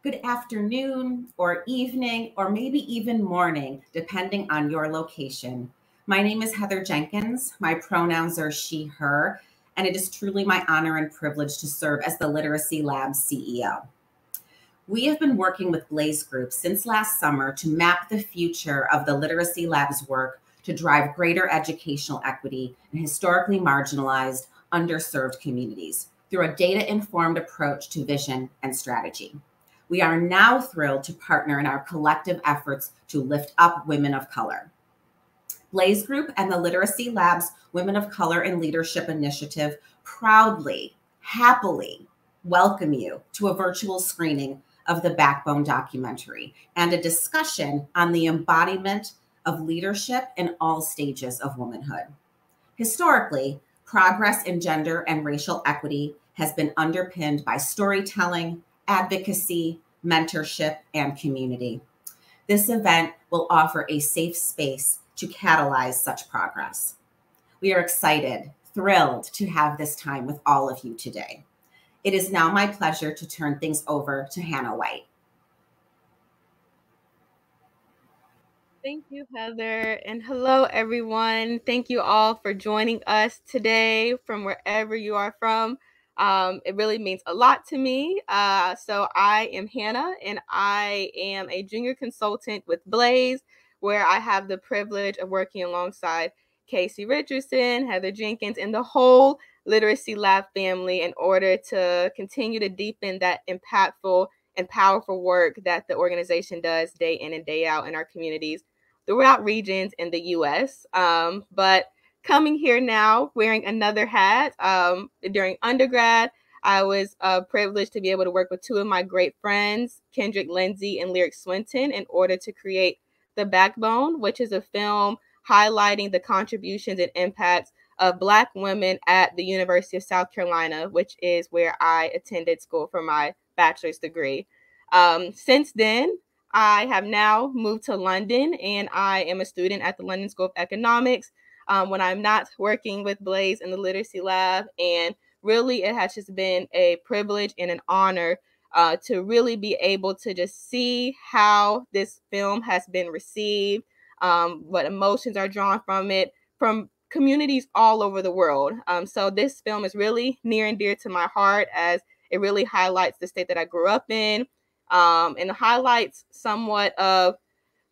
good afternoon, or evening, or maybe even morning, depending on your location. My name is Heather Jenkins. My pronouns are she, her, and it is truly my honor and privilege to serve as the Literacy Lab's CEO. We have been working with Blaze Group since last summer to map the future of the Literacy Lab's work to drive greater educational equity in historically marginalized, underserved communities through a data-informed approach to vision and strategy. We are now thrilled to partner in our collective efforts to lift up women of color. Blaze Group and the Literacy Lab's Women of Color in Leadership Initiative proudly, happily welcome you to a virtual screening of the Backbone documentary and a discussion on the embodiment of leadership in all stages of womanhood. Historically, progress in gender and racial equity has been underpinned by storytelling, advocacy, mentorship, and community. This event will offer a safe space to catalyze such progress. We are excited, thrilled to have this time with all of you today. It is now my pleasure to turn things over to Hannah White. Thank you, Heather, and hello, everyone. Thank you all for joining us today from wherever you are from. It really means a lot to me. So I am Hannah, and I am a junior consultant with Blaze, where I have the privilege of working alongside Casey Richardson, Heather Jenkins, and the whole Literacy Lab family in order to continue to deepen that impactful and powerful work that the organization does day in and day out in our communities throughout regions in the U.S. But coming here now, wearing another hat, during undergrad, I was privileged to be able to work with two of my great friends, Kendrick Lindsay and Lyric Swinton, in order to create The Backbone, which is a film highlighting the contributions and impacts of Black women at the University of South Carolina, which is where I attended school for my bachelor's degree. Since then, I have now moved to London, and I am a student at the London School of Economics when I'm not working with Blaze in the Literacy Lab. And really, it has just been a privilege and an honor to really be able to just see how this film has been received, what emotions are drawn from it, from communities all over the world. So this film is really near and dear to my heart, as it really highlights the state that I grew up in, and highlights somewhat of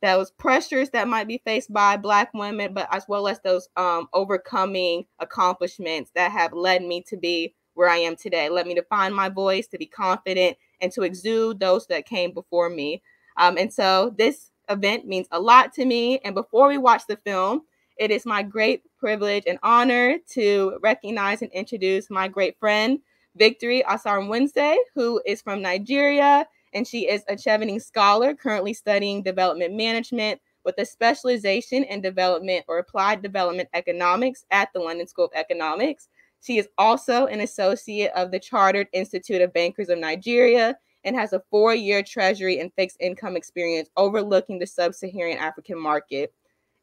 those pressures that might be faced by Black women, but as well as those overcoming accomplishments that have led me to be where I am today, led me to find my voice, to be confident, and to exude those that came before me. And so this event means a lot to me. And before we watch the film, it is my great privilege and honor to recognize and introduce my great friend, Victory Asarm-Wednesday, who is from Nigeria, and she is a Chevening Scholar currently studying development management with a specialization in development or applied development economics at the London School of Economics. She is also an associate of the Chartered Institute of Bankers of Nigeria and has a 4-year treasury and fixed income experience overlooking the sub-Saharan African market.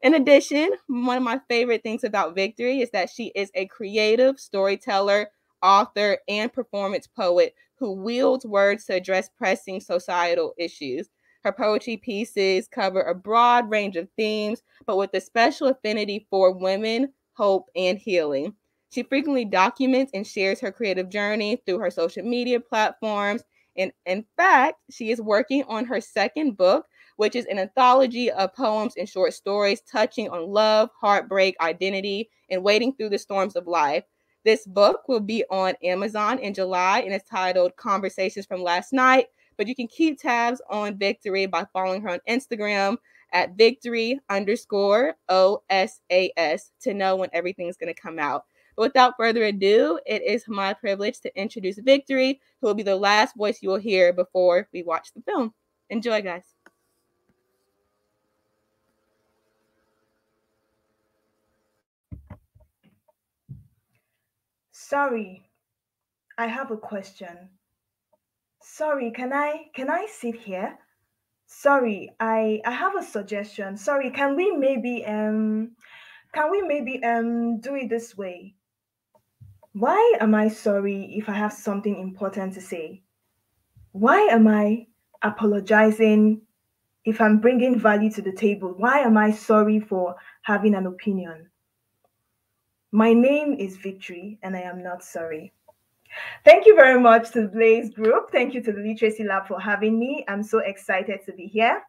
In addition, one of my favorite things about Victory is that she is a creative storyteller, author, and performance poet who wields words to address pressing societal issues. Her poetry pieces cover a broad range of themes, but with a special affinity for women, hope, and healing. She frequently documents and shares her creative journey through her social media platforms. And in fact, she is working on her second book, which is an anthology of poems and short stories touching on love, heartbreak, identity, and wading through the storms of life. This book will be on Amazon in July and is titled Conversations from Last Night, but you can keep tabs on Victory by following her on Instagram at victory_OSAS to know when everything's going to come out. But without further ado, it is my privilege to introduce Victory, who will be the last voice you will hear before we watch the film. Enjoy, guys. Sorry, I have a question. Sorry, can I sit here? Sorry, I have a suggestion. Sorry, can we maybe do it this way? Why am I sorry if I have something important to say? Why am I apologizing, if I'm bringing value to the table, why am I sorry for having an opinion? My name is Victory, and I am not sorry. Thank you very much to the Blaze Group. Thank you to the Literacy Lab for having me. I'm so excited to be here.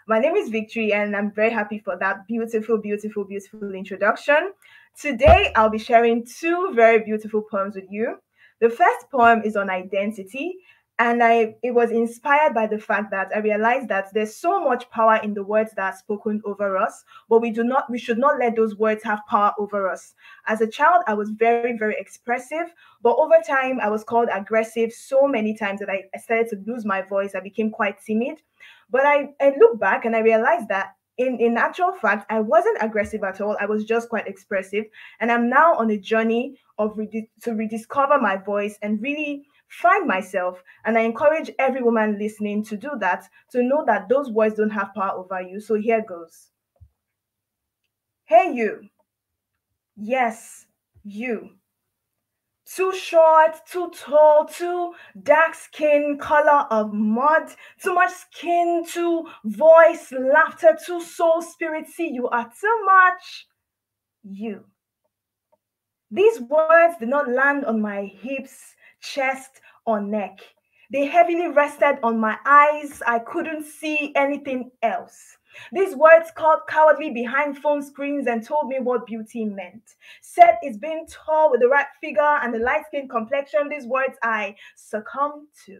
My name is Victory, and I'm very happy for that beautiful, beautiful, beautiful introduction. Today, I'll be sharing two very beautiful poems with you. The first poem is on identity, and it was inspired by the fact that I realized that there's so much power in the words that are spoken over us, but we should not let those words have power over us. As a child, I was very, very expressive, but over time, I was called aggressive so many times that I started to lose my voice. I became quite timid. But I look back and I realized that in actual fact, I wasn't aggressive at all. I was just quite expressive. And I'm now on a journey to rediscover my voice and really find myself. And I encourage every woman listening to do that, to know that those words don't have power over you. So here goes. Hey, you. Yes, you. Too short, too tall, too dark skin, color of mud, too much skin, too voice, laughter, too soul, spirit. See, you are too much. You. These words did not land on my hips, chest, or neck. They heavily rested on my eyes. I couldn't see anything else. These words called cowardly behind phone screens and told me what beauty meant. Said it's being tall with the right figure and the light skin complexion. These words I succumbed to.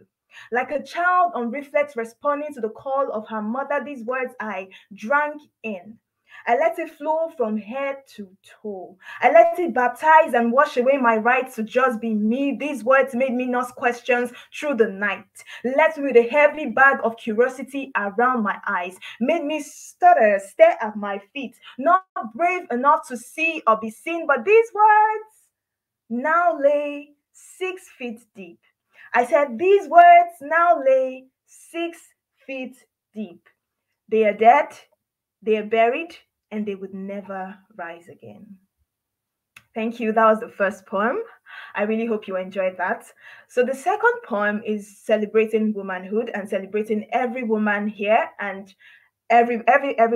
Like a child on reflex responding to the call of her mother, these words I drank in. I let it flow from head to toe. I let it baptize and wash away my right to just be me. These words made me ask questions through the night. Left me with a heavy bag of curiosity around my eyes. Made me stutter, stare at my feet. Not brave enough to see or be seen, but these words now lay 6 feet deep. I said, these words now lay 6 feet deep. They are dead, they are buried, and they would never rise again. Thank you. That was the first poem. I really hope you enjoyed that. So the second poem is celebrating womanhood and celebrating every woman here and every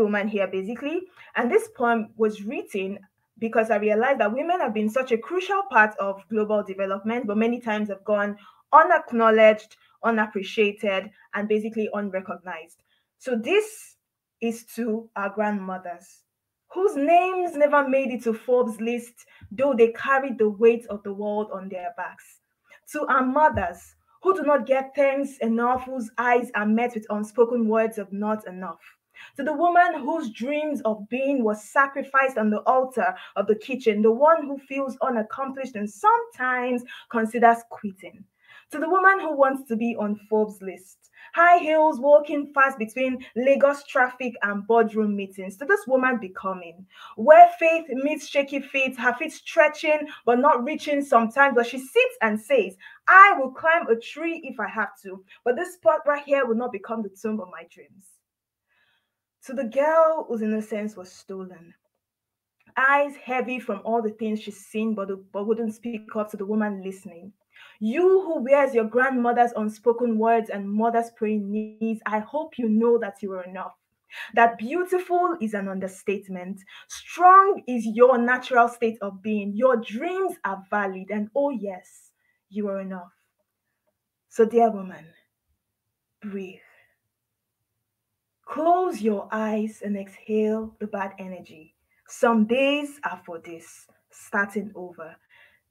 woman here basically. And this poem was written because I realized that women have been such a crucial part of global development, but many times have gone unacknowledged, unappreciated, and basically unrecognized. So this is to our grandmothers, whose names never made it to Forbes' list, though they carried the weight of the world on their backs. To our mothers, who do not get thanks enough, whose eyes are met with unspoken words of not enough. To the woman whose dreams of being was sacrificed on the altar of the kitchen, the one who feels unaccomplished and sometimes considers quitting. To the woman who wants to be on Forbes' list, high heels, walking fast between Lagos traffic and boardroom meetings. To this woman becoming, where faith meets shaky feet, her feet stretching but not reaching sometimes, but she sits and says, I will climb a tree if I have to, but this spot right here will not become the tomb of my dreams. To the girl whose innocence was stolen, eyes heavy from all the things she's seen but wouldn't speak up to the woman listening. You who wears your grandmother's unspoken words and mother's praying knees, I hope you know that you are enough. That beautiful is an understatement. Strong is your natural state of being. Your dreams are valid, and oh, yes, you are enough. So, dear woman, breathe. Close your eyes and exhale the bad energy. Some days are for this, starting over.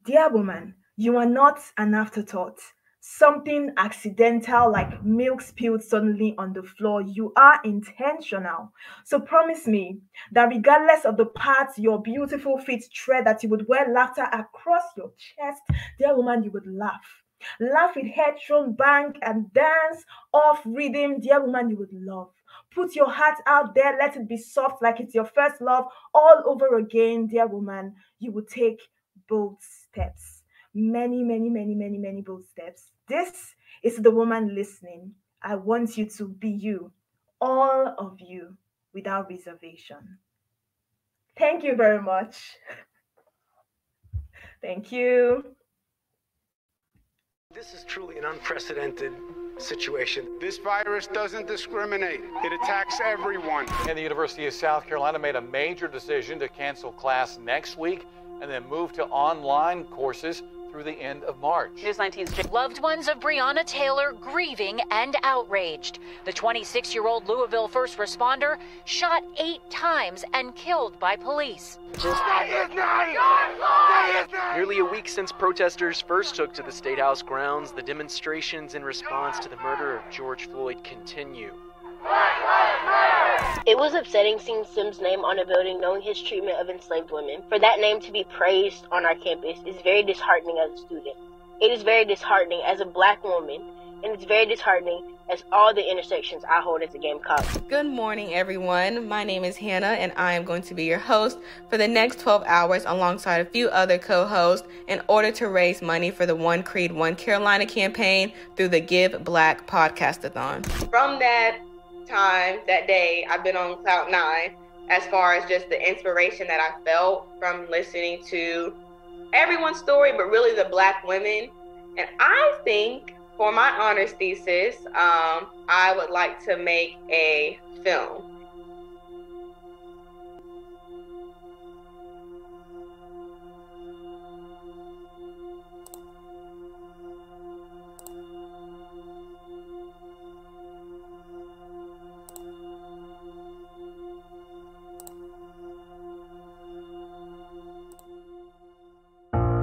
Dear woman, you are not an afterthought, something accidental like milk spilled suddenly on the floor. You are intentional. So promise me that regardless of the paths your beautiful feet tread, that you would wear laughter across your chest. Dear woman, you would laugh. Laugh with head thrown back and dance off rhythm. Dear woman, you would love. Put your heart out there. Let it be soft like it's your first love all over again. Dear woman, you will take bold steps. Many, many, many, many, many bold steps. This is the woman listening. I want you to be you, all of you, without reservation. Thank you very much. Thank you. This is truly an unprecedented situation. This virus doesn't discriminate. It attacks everyone. And the University of South Carolina made a major decision to cancel class next week and then move to online courses through the end of March. News 19's loved ones of Breonna Taylor grieving and outraged. The 26-year-old Louisville first responder shot 8 times and killed by police. Nearly a week since protesters first took to the State House grounds, the demonstrations in response to the murder of George Floyd continue. It was upsetting seeing Sim's name on a building knowing his treatment of enslaved women. For that name to be praised on our campus is very disheartening as a student. It is very disheartening as a Black woman, and it's very disheartening as all the intersections I hold as a Gamecock. Good morning, everyone. My name is Hannah, and I am going to be your host for the next 12 hours alongside a few other co-hosts in order to raise money for the One Creed, One Carolina campaign through the Give Black Podcast-a-thon. From that day, I've been on cloud 9 as far as just the inspiration that I felt from listening to everyone's story, but really the Black women. And I think for my honors thesis, I would like to make a film.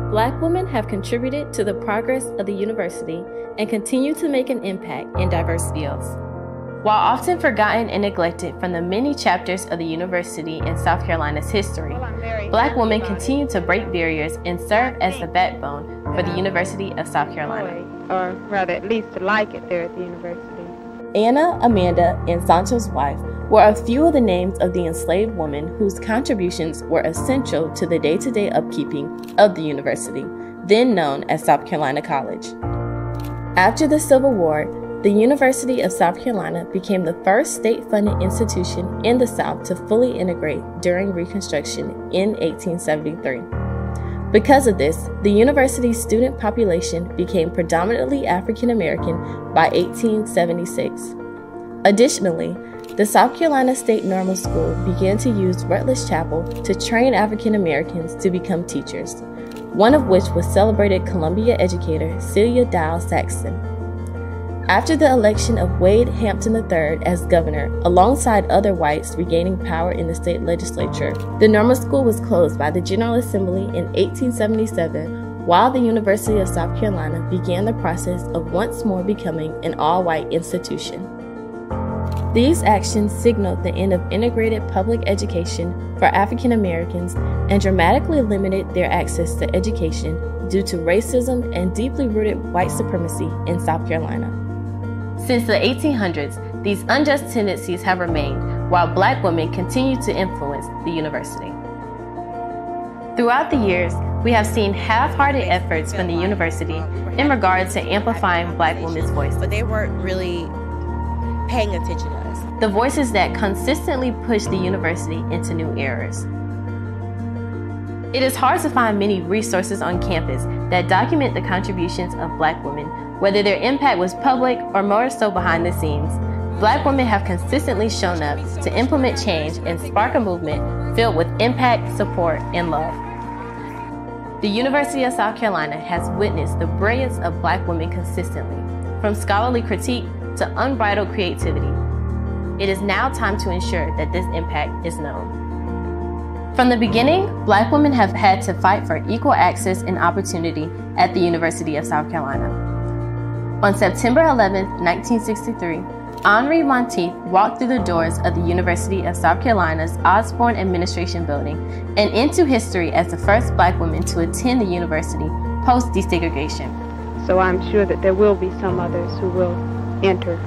Black women have contributed to the progress of the university and continue to make an impact in diverse fields. While often forgotten and neglected from the many chapters of the university in South Carolina's history, Black women continue to break barriers and serve as the backbone for the University of South Carolina. Or rather, at least to like it there at the university. Anna, Amanda, and Sancho's wife were a few of the names of the enslaved women whose contributions were essential to the day-to-day upkeeping of the university, then known as South Carolina College. After the Civil War, the University of South Carolina became the first state-funded institution in the South to fully integrate during Reconstruction in 1873. Because of this, the university's student population became predominantly African American by 1876. Additionally, the South Carolina State Normal School began to use Rutledge Chapel to train African Americans to become teachers, one of which was celebrated Columbia educator Celia Dial Saxton. After the election of Wade Hampton III as governor, alongside other whites regaining power in the state legislature, the Normal School was closed by the General Assembly in 1877, while the University of South Carolina began the process of once more becoming an all-white institution. These actions signaled the end of integrated public education for African Americans and dramatically limited their access to education due to racism and deeply rooted white supremacy in South Carolina. Since the 1800s, these unjust tendencies have remained, while Black women continue to influence the university. Throughout the years, we have seen half-hearted efforts from the university in regard to amplifying Black women's voices. But they weren't really paying attention to us. The voices that consistently push the university into new eras. It is hard to find many resources on campus that document the contributions of Black women, whether their impact was public or more so behind the scenes. Black women have consistently shown up to implement change and spark a movement filled with impact, support, and love. The University of South Carolina has witnessed the brilliance of Black women consistently, from scholarly critique to unbridled creativity. It is now time to ensure that this impact is known. From the beginning, Black women have had to fight for equal access and opportunity at the University of South Carolina. On September 11, 1963, Henri Monteith walked through the doors of the University of South Carolina's Osborne Administration Building and into history as the first Black woman to attend the university post-desegregation. So I'm sure that there will be some others who will enter.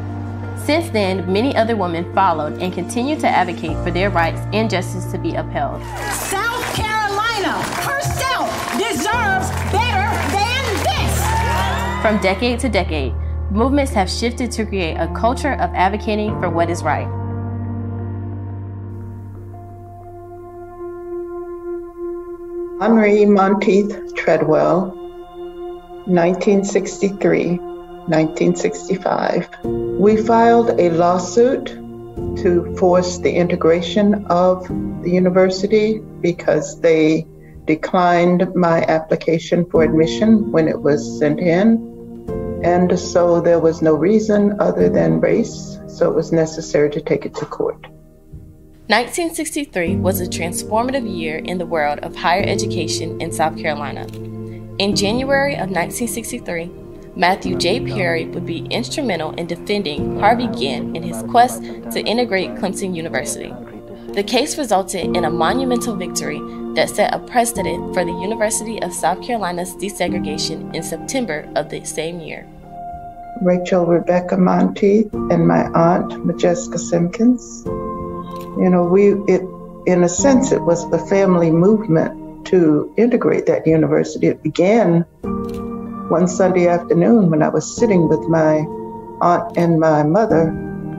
Since then, many other women followed and continue to advocate for their rights and justice to be upheld. South Carolina herself deserves better than this. From decade to decade, movements have shifted to create a culture of advocating for what is right. Henri Monteith Treadwell 1963, 1965. We filed a lawsuit to force the integration of the university because they declined my application for admission when it was sent in. And so there was no reason other than race, so it was necessary to take it to court. 1963 was a transformative year in the world of higher education in South Carolina. In January of 1963, Matthew J. Perry would be instrumental in defending Harvey Gantt in his quest to integrate Clemson University. The case resulted in a monumental victory that set a precedent for the University of South Carolina's desegregation in September of the same year. Rachel Rebecca Monteith and my aunt, Majeska Simpkins. You know, in a sense, it was the family movement to integrate that university. It began one Sunday afternoon when I was sitting with my aunt and my mother,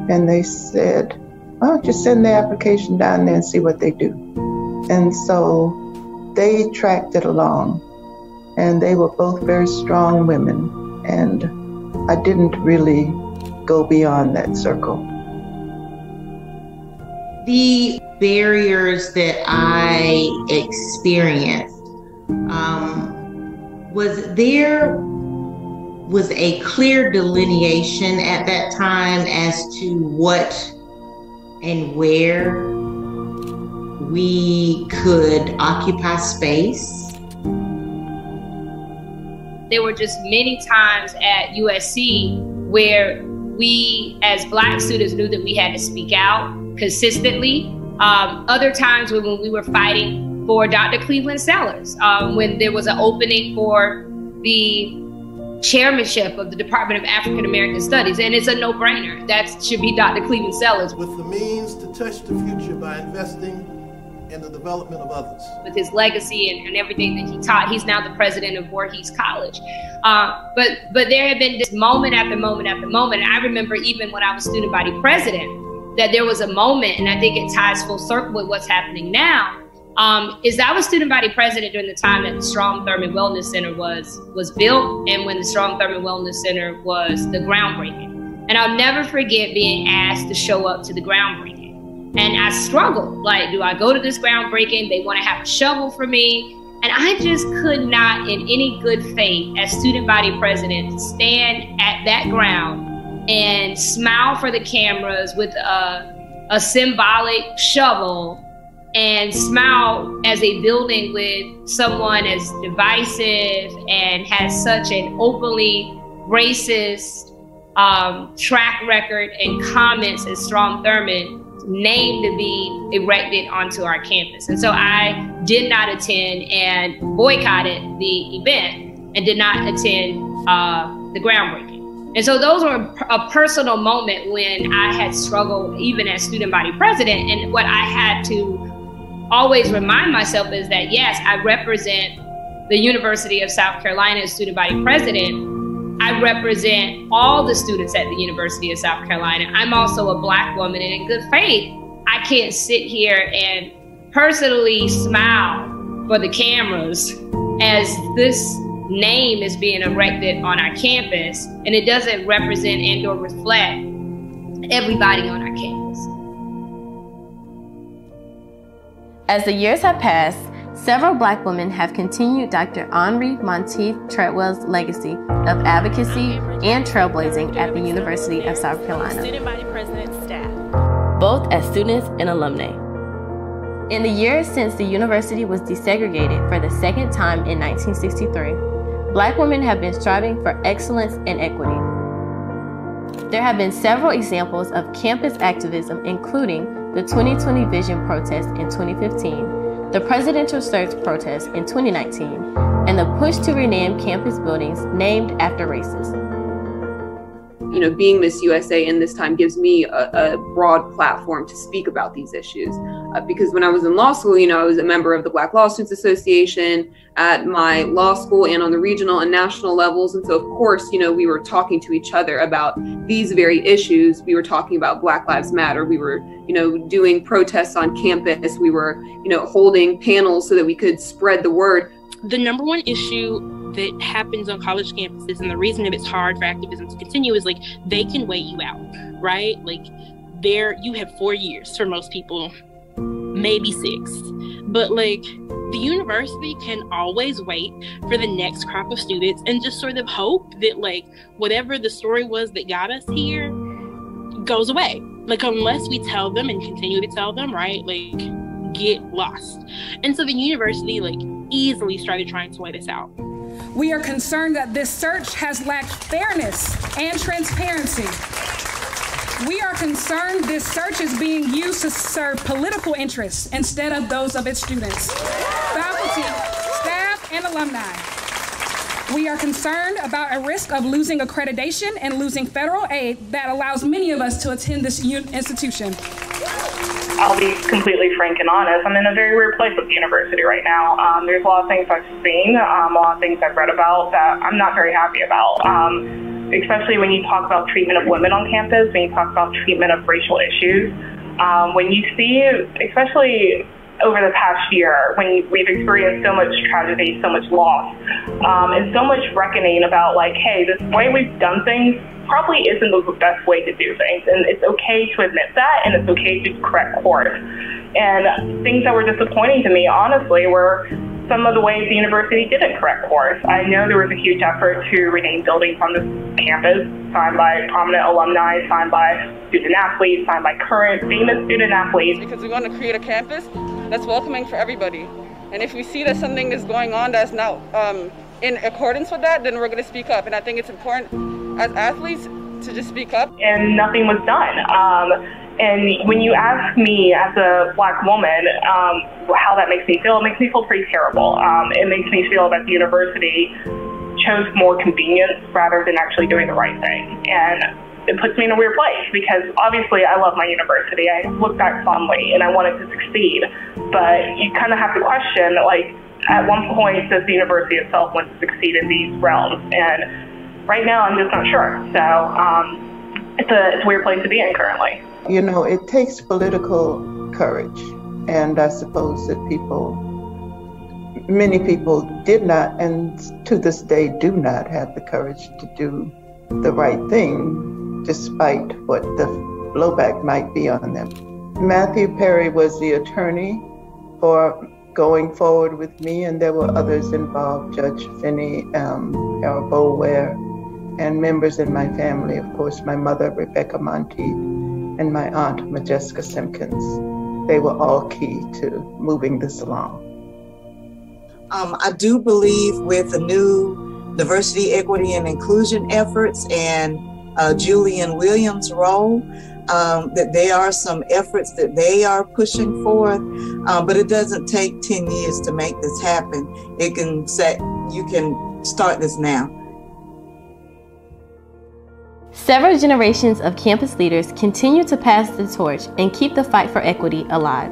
and they said, why don't you send the application down there and see what they do? And so they tracked it along, and they were both very strong women, and I didn't really go beyond that circle. The barriers that I experienced was a clear delineation at that time as to what and where we could occupy space. There were just many times at UofSC where we as Black students knew that we had to speak out consistently. Other times when we were fighting for Dr. Cleveland Sellers, when there was an opening for the chairmanship of the Department of African American Studies, and it's a no-brainer. That should be Dr. Cleveland Sellers. With the means to touch the future by investing in the development of others. With his legacy and everything that he taught, he's now the president of Voorhees College. But there had been this moment after moment after moment. And I remember even when I was student body president, that there was a moment, and I think it ties full circle with what's happening now, is I was student body president during the time that the Strong Thurman Wellness Center was built, and when the Strong Thurman Wellness Center was the groundbreaking. And I'll never forget being asked to show up to the groundbreaking. And I struggled, like, do I go to this groundbreaking? They want to have a shovel for me. And I just could not, in any good faith, as student body president, stand at that ground and smile for the cameras with a symbolic shovel and smile as a building with someone as divisive and has such an openly racist track record and comments as Strom Thurmond name to be erected onto our campus. And so I did not attend and boycotted the event and did not attend the groundbreaking. And so those were a personal moment when I had struggled even as student body president. And what I had to always remind myself is that, yes, I represent the University of South Carolina as student body president. I represent all the students at the University of South Carolina. I'm also a Black woman, and in good faith, I can't sit here and personally smile for the cameras as this name is being erected on our campus, and it doesn't represent and or reflect everybody on our campus. As the years have passed, several Black women have continued Dr. Henri Monteith Treadwell's legacy of advocacy and trailblazing at the University of South Carolina, student body president staff, both as students and alumni. In the years since the university was desegregated for the second time in 1963, Black women have been striving for excellence and equity. There have been several examples of campus activism, including the 2020 Vision protest in 2015, the presidential search protest in 2019, and the push to rename campus buildings named after races. You know, being Miss USA in this time gives me a broad platform to speak about these issues. Because when I was in law school, you know, I was a member of the Black Law Students Association at my law school and on the regional and national levels. And so, of course, you know, we were talking to each other about these very issues. We were talking about Black Lives Matter. We were, you know, doing protests on campus. We were, you know, holding panels so that we could spread the word. The number one issue that happens on college campuses, and the reason that it's hard for activism to continue is like they can wait you out, right? Like you have 4 years for most people, maybe 6, but like the university can always wait for the next crop of students and just sort of hope that like whatever the story was that got us here goes away. Like unless we tell them and continue to tell them, right? Like get lost. And so the university like easily started trying to wait us out. We are concerned that this search has lacked fairness and transparency. We are concerned this search is being used to serve political interests instead of those of its students, faculty, staff, and alumni. We are concerned about a risk of losing accreditation and losing federal aid that allows many of us to attend this institution. I'll be completely frank and honest. I'm in a very weird place with the university right now. There's a lot of things I've seen, a lot of things I've read about that I'm not very happy about. Especially when you talk about treatment of women on campus, when you talk about treatment of racial issues. When you see, especially over the past year, when we've experienced so much tragedy, so much loss, and so much reckoning about like, hey, this way we've done things probably isn't the best way to do things. And it's okay to admit that, and it's okay to correct course. And things that were disappointing to me, honestly, were some of the ways the university didn't correct course. I know there was a huge effort to rename buildings on this campus, signed by prominent alumni, signed by student athletes, signed by current famous student athletes. Because we want to create a campus that's welcoming for everybody. And if we see that something is going on that's not in accordance with that, then we're going to speak up. And I think it's important as athletes to just speak up. And nothing was done. And when you ask me as a Black woman how that makes me feel, it makes me feel pretty terrible. It makes me feel that the university chose more convenience rather than actually doing the right thing. And it puts me in a weird place because obviously I love my university. I look back fondly and I want it to succeed. But you kind of have to question, like, at one point does the university itself want to succeed in these realms? And right now I'm just not sure. So it's a weird place to be in currently. You know, it takes political courage, and I suppose that many people did not, and to this day do not have the courage to do the right thing, despite what the blowback might be on them. Matthew Perry was the attorney for going forward with me, and there were others involved, Judge Finney, Harold Boulware, and members in my family, of course, my mother, Rebecca Monteith, and my aunt, Majeska Simpkins. They were all key to moving this along. I do believe with the new diversity, equity, and inclusion efforts and Julian Williams' role, that there are some efforts that they are pushing forth, but it doesn't take 10 years to make this happen. You can start this now. Several generations of campus leaders continue to pass the torch and keep the fight for equity alive.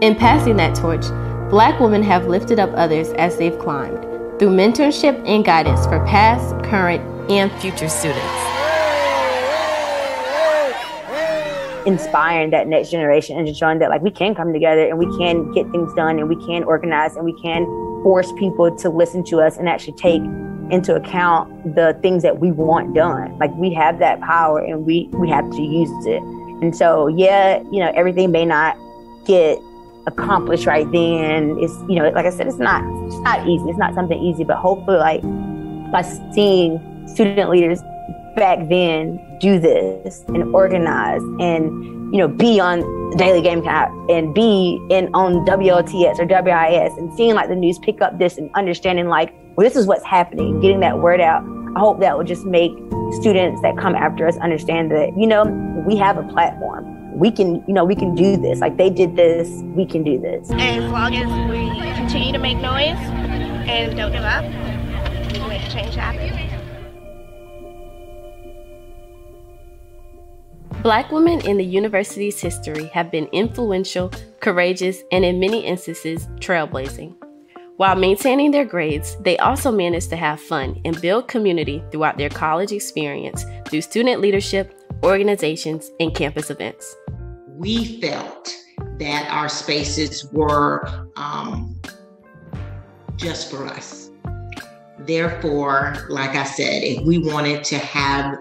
In passing that torch, Black women have lifted up others as they've climbed, through mentorship and guidance for past, current, and future students. Inspiring that next generation and just showing that like we can come together and we can get things done and we can organize and we can force people to listen to us and actually take into account the things that we want done. Like we have that power and we have to use it. And so, yeah, you know, everything may not get accomplished right then. It's, you know, like I said, it's not easy. It's not something easy, but hopefully like by seeing student leaders back then do this and organize and, you know, be on the Daily Game and be on WOTS or WIS and seeing like the news pick up this and understanding like, well, this is what's happening, getting that word out. I hope that will just make students that come after us understand that, you know, we have a platform. We can do this. Like they did this, we can do this. As long as we continue to make noise and don't give up, we can make change happen. Black women in the university's history have been influential, courageous, and in many instances, trailblazing. While maintaining their grades, they also managed to have fun and build community throughout their college experience through student leadership, organizations, and campus events. We felt that our spaces were just for us. Therefore, like I said, if we wanted to have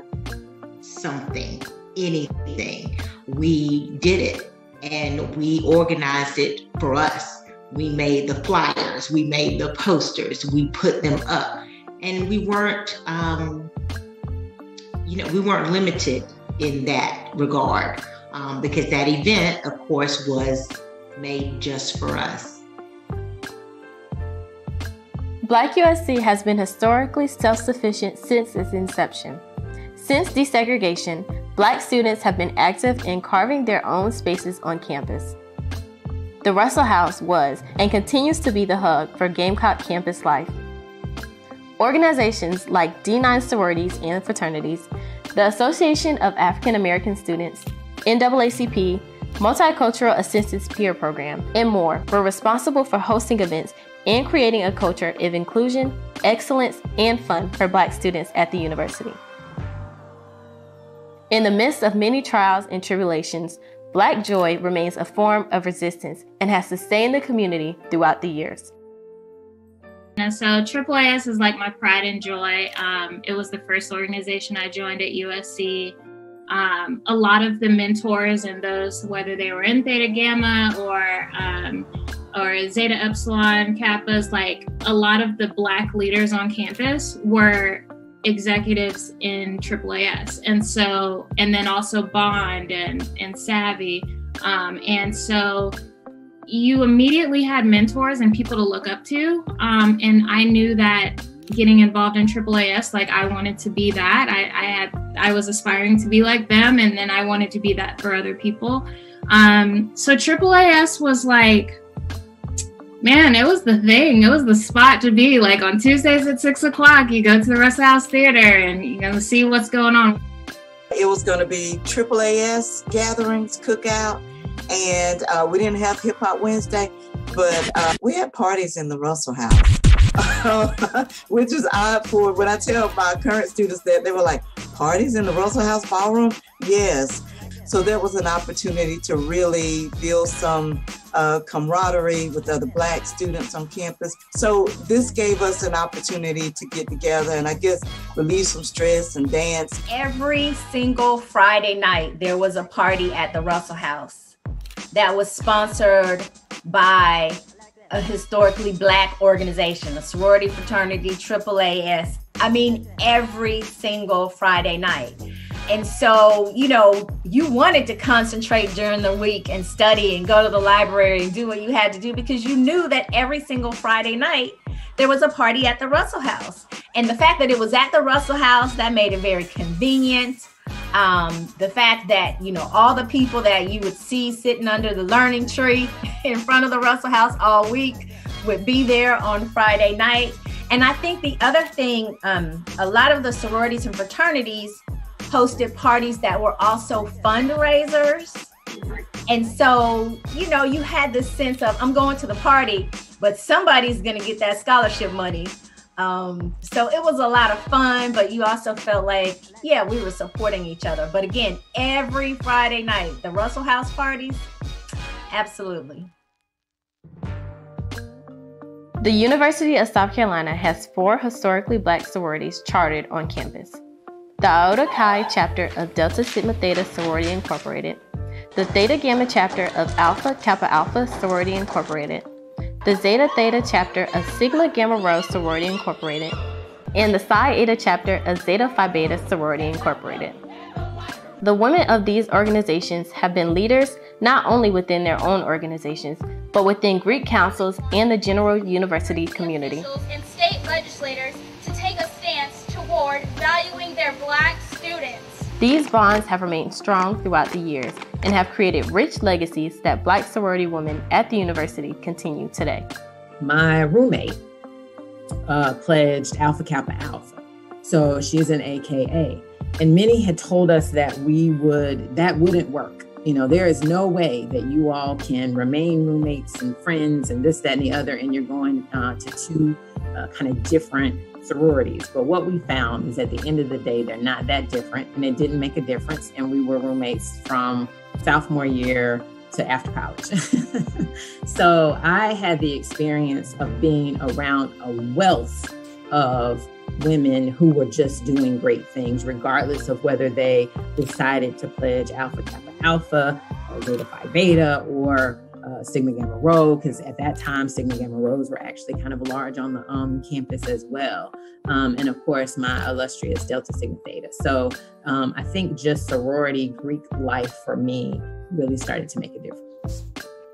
something, anything, we did it and we organized it for us. We made the flyers, we made the posters, we put them up, and we weren't, we weren't limited in that regard because that event, of course, was made just for us. Black UofSC has been historically self-sufficient since its inception. Since desegregation, Black students have been active in carving their own spaces on campus. The Russell House was and continues to be the hub for Gamecock campus life. Organizations like D9 sororities and fraternities, the Association of African American Students, NAACP, Multicultural Assistance Peer Program, and more were responsible for hosting events and creating a culture of inclusion, excellence, and fun for Black students at the university. In the midst of many trials and tribulations, Black joy remains a form of resistance and has sustained the community throughout the years. And so AAAS is like my pride and joy. It was the first organization I joined at UofSC. A lot of the mentors and those, whether they were in Theta Gamma or Zeta Epsilon Kappas, like a lot of the Black leaders on campus were executives in AAAS. And then also Bond and Savvy. And so you immediately had mentors and people to look up to. And I knew that getting involved in AAAS, like I wanted to be that. I was aspiring to be like them, and then I wanted to be that for other people. So AAAS was like, man, it was the thing. It was the spot to be. Like on Tuesdays at 6 o'clock, you go to the Russell House Theater and you're going to see what's going on. It was going to be AAAS gatherings, cookout, and we didn't have Hip Hop Wednesday, but we had parties in the Russell House, which is odd for when I tell my current students that, they were like, parties in the Russell House ballroom? Yes. So there was an opportunity to really build some camaraderie with other Black students on campus. So this gave us an opportunity to get together and I guess relieve some stress and dance. Every single Friday night, there was a party at the Russell House that was sponsored by a historically Black organization, a sorority, fraternity, AAAS. I mean, every single Friday night. And so, you wanted to concentrate during the week and study and go to the library and do what you had to do because you knew that every single Friday night there was a party at the Russell House. And the fact that it was at the Russell House, that made it very convenient. The fact that, all the people that you would see sitting under the learning tree in front of the Russell House all week would be there on Friday night. And I think the other thing, a lot of the sororities and fraternities hosted parties that were also fundraisers. And so, you had this sense of, I'm going to the party, but somebody's going to get that scholarship money. So it was a lot of fun, but you also felt like, yeah, we were supporting each other. But again, every Friday night, the Russell House parties, absolutely. The University of South Carolina has 4 historically Black sororities chartered on campus. The Iota Chi chapter of Delta Sigma Theta Sorority Incorporated, the Theta Gamma chapter of Alpha Kappa Alpha Sorority Incorporated, the Zeta Theta chapter of Sigma Gamma Rho Sorority Incorporated, and the Psi Eta chapter of Zeta Phi Beta Sorority Incorporated. The women of these organizations have been leaders not only within their own organizations, but within Greek councils and the general university community. And state legislators to take a stance toward valuing their Black students. These bonds have remained strong throughout the years and have created rich legacies that Black sorority women at the university continue today. My roommate pledged Alpha Kappa Alpha, so she's an AKA. And many had told us that that wouldn't work. There is no way that you all can remain roommates and friends and this, that, and the other, and you're going to 2 kind of different sororities. But what we found is at the end of the day, they're not that different, and it didn't make a difference. And we were roommates from sophomore year to after college. So I had the experience of being around a wealth of women who were just doing great things, regardless of whether they decided to pledge Alpha Kappa Alpha or Zeta Phi Beta or Sigma Gamma Rho, because at that time, Sigma Gamma Rhos were actually kind of large on the campus as well. And of course, my illustrious Delta Sigma Theta. So I think just sorority Greek life for me really started to make a difference.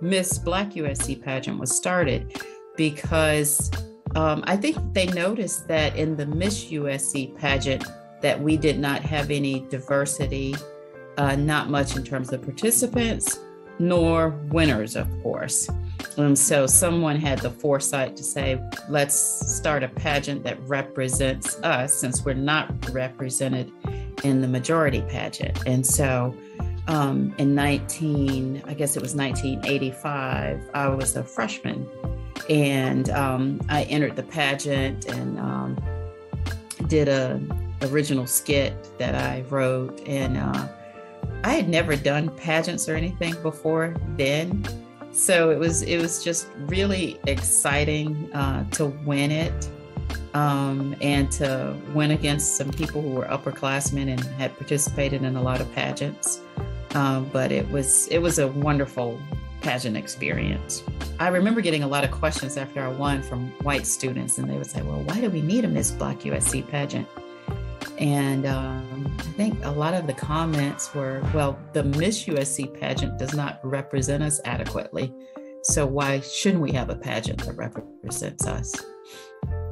Miss Black USC pageant was started because I think they noticed that in the Miss USC pageant that we did not have any diversity, not much in terms of participants, nor winners, of course. So someone had the foresight to say, let's start a pageant that represents us, since we're not represented in the majority pageant. And so in 1985, I was a freshman, and I entered the pageant and did an original skit that I wrote, and I had never done pageants or anything before then. So it was just really exciting to win it, and to win against some people who were upperclassmen and had participated in a lot of pageants. But it was a wonderful pageant experience. I remember getting a lot of questions after I won from white students, and they would say, well, why do we need a Miss Black USC pageant? And I think a lot of the comments were, well, the Miss USC pageant does not represent us adequately. So why shouldn't we have a pageant that represents us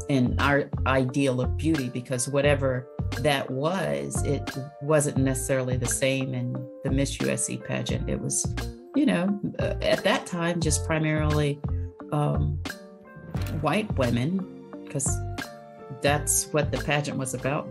and our ideal of beauty? Because whatever that was, it wasn't necessarily the same in the Miss USC pageant. It was, at that time, just primarily white women, because that's what the pageant was about.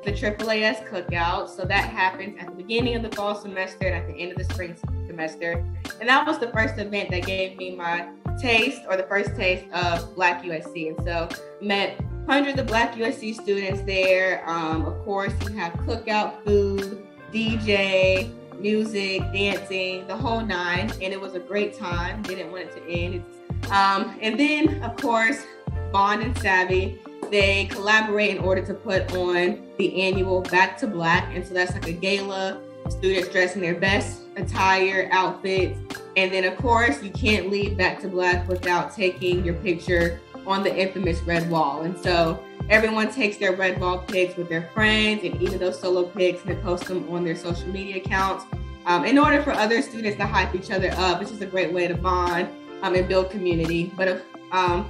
The AAAS cookout. So that happens at the beginning of the fall semester and at the end of the spring semester. And that was the first event that gave me my taste, or the first taste of Black USC. And so met hundreds of Black USC students there. Of course, you have cookout, food, DJ, music, dancing, the whole nine. And it was a great time. Didn't want it to end. And then, of course, Bond and Savvy, they collaborate in order to put on the annual Back to Black. And so that's like a gala, students dressed in their best attire, outfits. And then, of course, you can't leave Back to Black without taking your picture on the infamous red wall. And so everyone takes their red wall pics with their friends, and even those solo pics, and they post them on their social media accounts in order for other students to hype each other up. It's just a great way to bond and build community. But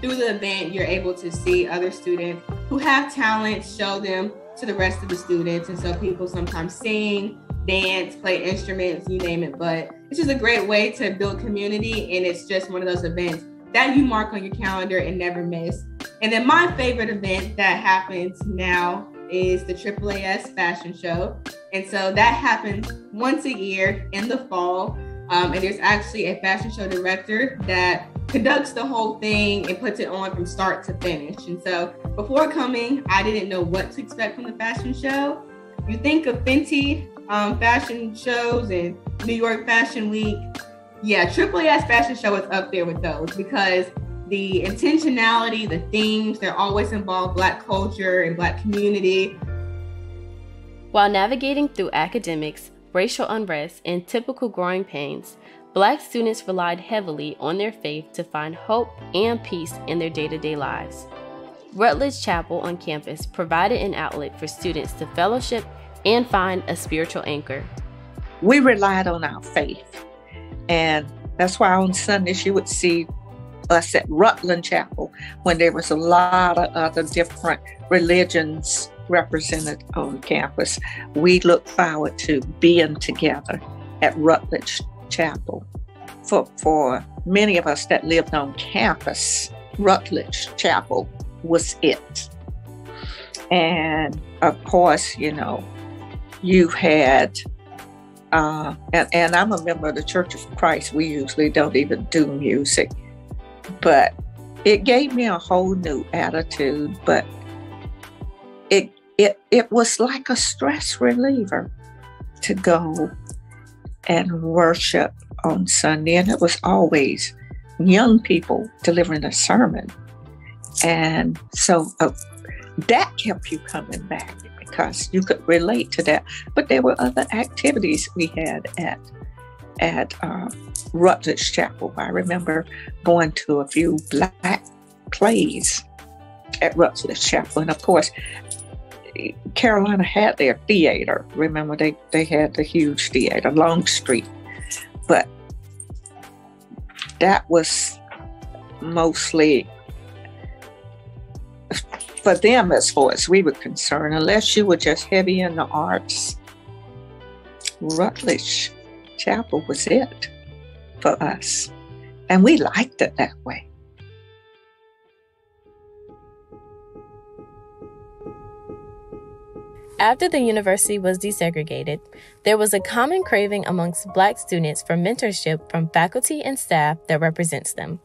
through the event, you're able to see other students who have talent, show them to the rest of the students. And so people sometimes sing, dance, play instruments, you name it. But it's just a great way to build community. And it's just one of those events that you mark on your calendar and never miss. And then my favorite event that happens now is the AAAS fashion show. And so that happens once a year in the fall. And there's actually a fashion show director that conducts the whole thing and puts it on from start to finish. And so before coming, I didn't know what to expect from the fashion show. You think of Fenty fashion shows and New York Fashion Week. Yeah, AAAS fashion show is up there with those, because the intentionality, the themes, they're always involve Black culture and Black community. While navigating through academics, racial unrest, and typical growing pains, Black students relied heavily on their faith to find hope and peace in their day-to-day lives. Rutledge Chapel on campus provided an outlet for students to fellowship and find a spiritual anchor. We relied on our faith, and that's why on Sundays you would see us at Rutledge Chapel when there was a lot of other different religions represented on campus. We look forward to being together at Rutledge Chapel. For many of us that lived on campus, Rutledge Chapel was it. And of course, you had, and I'm a member of the Church of Christ. We usually don't even do music, but it gave me a whole new attitude. But it was like a stress reliever to go and worship on Sunday. And it was always young people delivering a sermon. And so that kept you coming back because you could relate to that. But there were other activities we had at Rutledge Chapel. I remember going to a few Black plays at Rutledge Chapel. And of course, Carolina had their theater. Remember, they had the huge theater, Longstreet. But that was mostly for them as far as we were concerned. Unless you were just heavy in the arts, Rutledge Chapel was it for us. And we liked it that way. After the university was desegregated, there was a common craving amongst Black students for mentorship from faculty and staff that represents them.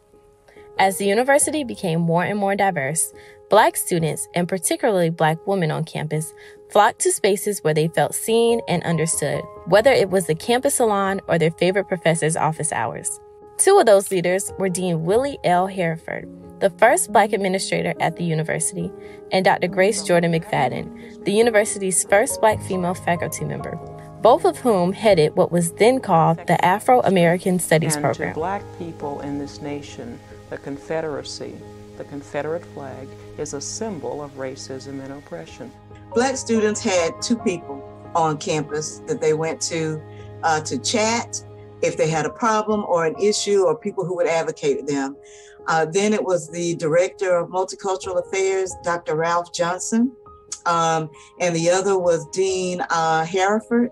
As the university became more and more diverse, Black students, and particularly Black women on campus, flocked to spaces where they felt seen and understood, whether it was the campus salon or their favorite professor's office hours. Two of those leaders were Dean Willie L. Hereford, the first Black administrator at the university, and Dr. Grace Jordan McFadden, the university's first Black female faculty member, both of whom headed what was then called the Afro-American Studies Program. To Black people in this nation, the Confederacy, the Confederate flag, is a symbol of racism and oppression. Black students had two people on campus that they went to chat if they had a problem or an issue, or people who would advocate them. Then it was the Director of Multicultural Affairs, Dr. Ralph Johnson, and the other was Dean Hereford,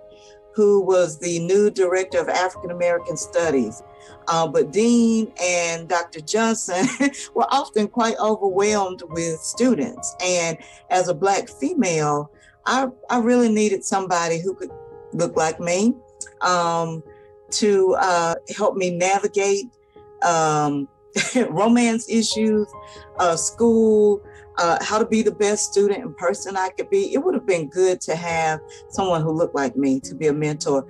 who was the new Director of African American Studies. But Dean and Dr. Johnson were often quite overwhelmed with students. And as a Black female, I really needed somebody who could look like me to help me navigate romance issues, school, how to be the best student and person I could be. It would have been good to have someone who looked like me to be a mentor.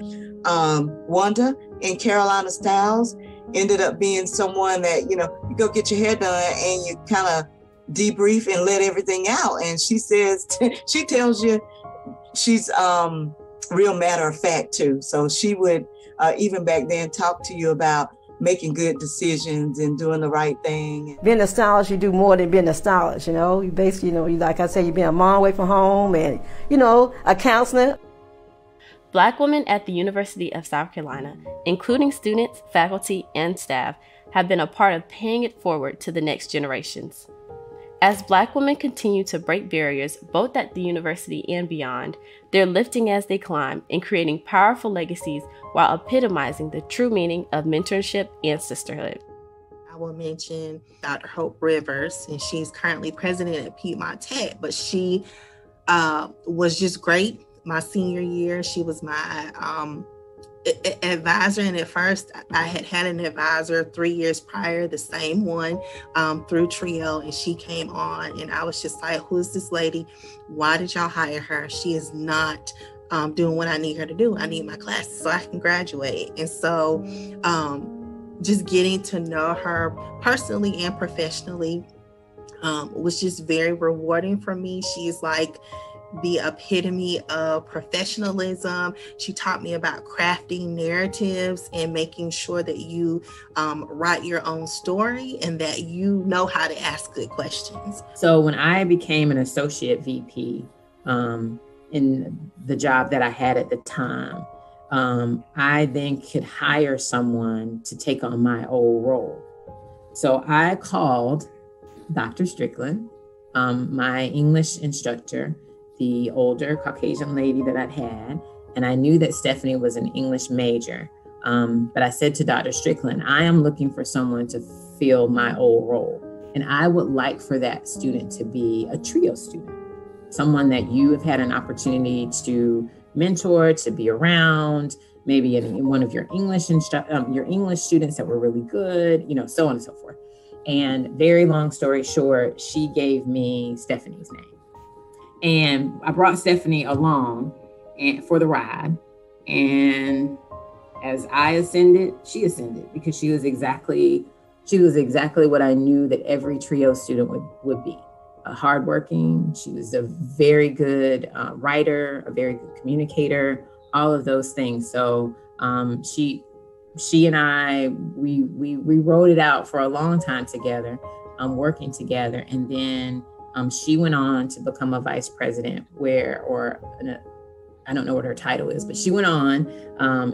Wanda in Carolina Styles ended up being someone that, you go get your hair done and you kind of debrief and let everything out. And she says, she tells you she's real matter of fact too. So she would, even back then, talk to you about making good decisions and doing the right thing. Being a stylist, you do more than being a stylist, You basically, like I say, you've been a mom away from home and, a counselor. Black women at the University of South Carolina, including students, faculty, and staff, have been a part of paying it forward to the next generations. As Black women continue to break barriers both at the university and beyond, they're lifting as they climb and creating powerful legacies while epitomizing the true meaning of mentorship and sisterhood. I will mention Dr. Hope Rivers, and she's currently president at Piedmont Tech, but she was just great my senior year. She was my advisor, and at first I had an advisor 3 years prior, the same one through Trio, and she came on and I was just like, who's this lady? Why did y'all hire her? She is not doing what I need her to do. I need my classes so I can graduate. And so just getting to know her personally and professionally was just very rewarding for me. She's like the epitome of professionalism. She taught me about crafting narratives and making sure that you write your own story and that you know how to ask good questions. So when I became an associate VP in the job that I had at the time, I then could hire someone to take on my old role. So I called Dr. Strickland, my English instructor, the older Caucasian lady that I'd had, and I knew that Stephanie was an English major. But I said to Dr. Strickland, I am looking for someone to fill my old role. And I would like for that student to be a Trio student, someone that you have had an opportunity to mentor, to be around, maybe in one of your English students that were really good, so on and so forth. And very long story short, she gave me Stephanie's name. And I brought Stephanie along for the ride. And as I ascended, she ascended, because she was exactly what I knew that every Trio student would be. hardworking. She was a very good writer, a very good communicator, all of those things. So she and I, we wrote it out for a long time together, working together. And then she went on to become a vice president I don't know what her title is, but she went on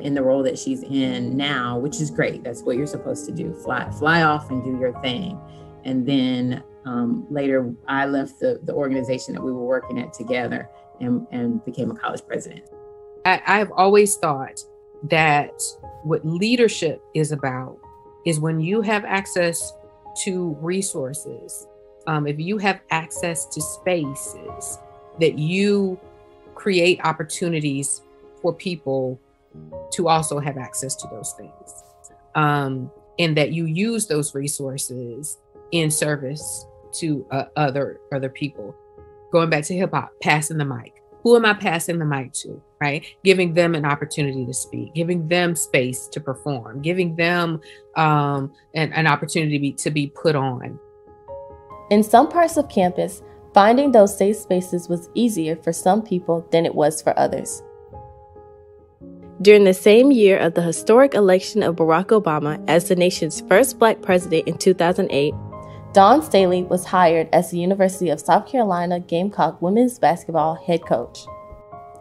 in the role that she's in now, which is great. That's what you're supposed to do. Fly off and do your thing. And then later I left the organization that we were working at together and became a college president. I've always thought that what leadership is about is when you have access to resources, if you have access to spaces, that you create opportunities for people to also have access to those things, and that you use those resources in service to other people. Going back to hip hop, passing the mic. Who am I passing the mic to, right? Giving them an opportunity to speak, giving them space to perform, giving them an opportunity to be put on. In some parts of campus, finding those safe spaces was easier for some people than it was for others. During the same year of the historic election of Barack Obama as the nation's first Black president in 2008, Dawn Staley was hired as the University of South Carolina Gamecock women's basketball head coach.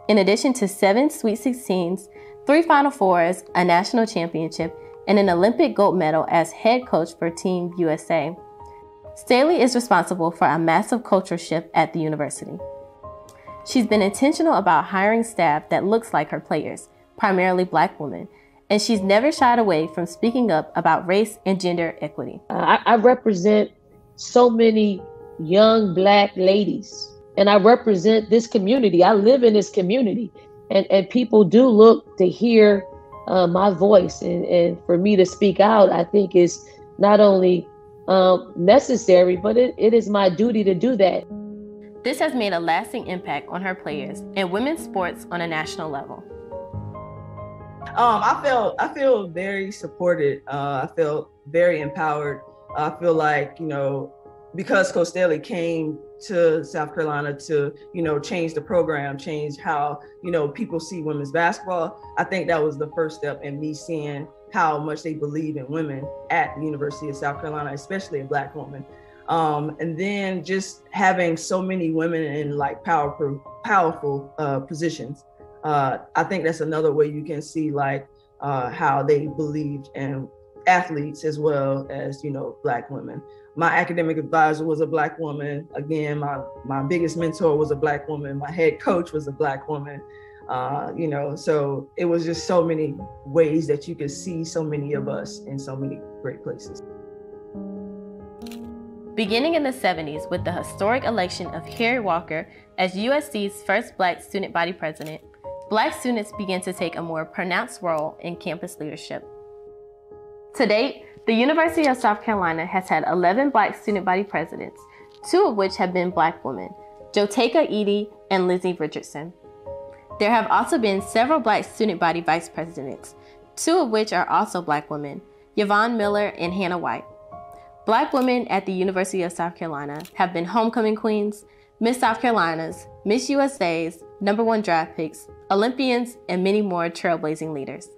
In addition to 7 Sweet 16s, 3 Final Fours, a national championship, and an Olympic gold medal as head coach for Team USA, Staley is responsible for a massive culture shift at the university. She's been intentional about hiring staff that looks like her players, primarily Black women, and she's never shied away from speaking up about race and gender equity. I represent so many young Black ladies, and I represent this community. I live in this community, and people do look to hear my voice, and for me to speak out, I think is not only necessary, but it is my duty to do that. This has made a lasting impact on her players and women's sports on a national level. I feel very supported. I feel very empowered. I feel like, because Coach Staley came to South Carolina to, change the program, change how, people see women's basketball. I think that was the first step in me seeing how much they believe in women at the University of South Carolina, especially a Black woman. And then just having so many women in like powerful positions. I think that's another way you can see how they believed in athletes as well as, Black women. My academic advisor was a Black woman. Again, my biggest mentor was a Black woman. My head coach was a Black woman. So it was just so many ways that you could see so many of us in so many great places. Beginning in the 70s with the historic election of Harry Walker as USC's first Black student body president, Black students began to take a more pronounced role in campus leadership. To date, the University of South Carolina has had 11 Black student body presidents, 2 of which have been Black women, Joteka Edie and Lizzie Richardson. There have also been several Black student body vice presidents, 2 of which are also Black women, Yvonne Miller and Hannah White. Black women at the University of South Carolina have been homecoming queens, Miss South Carolinas, Miss USA's, #1 draft picks, Olympians, and many more trailblazing leaders.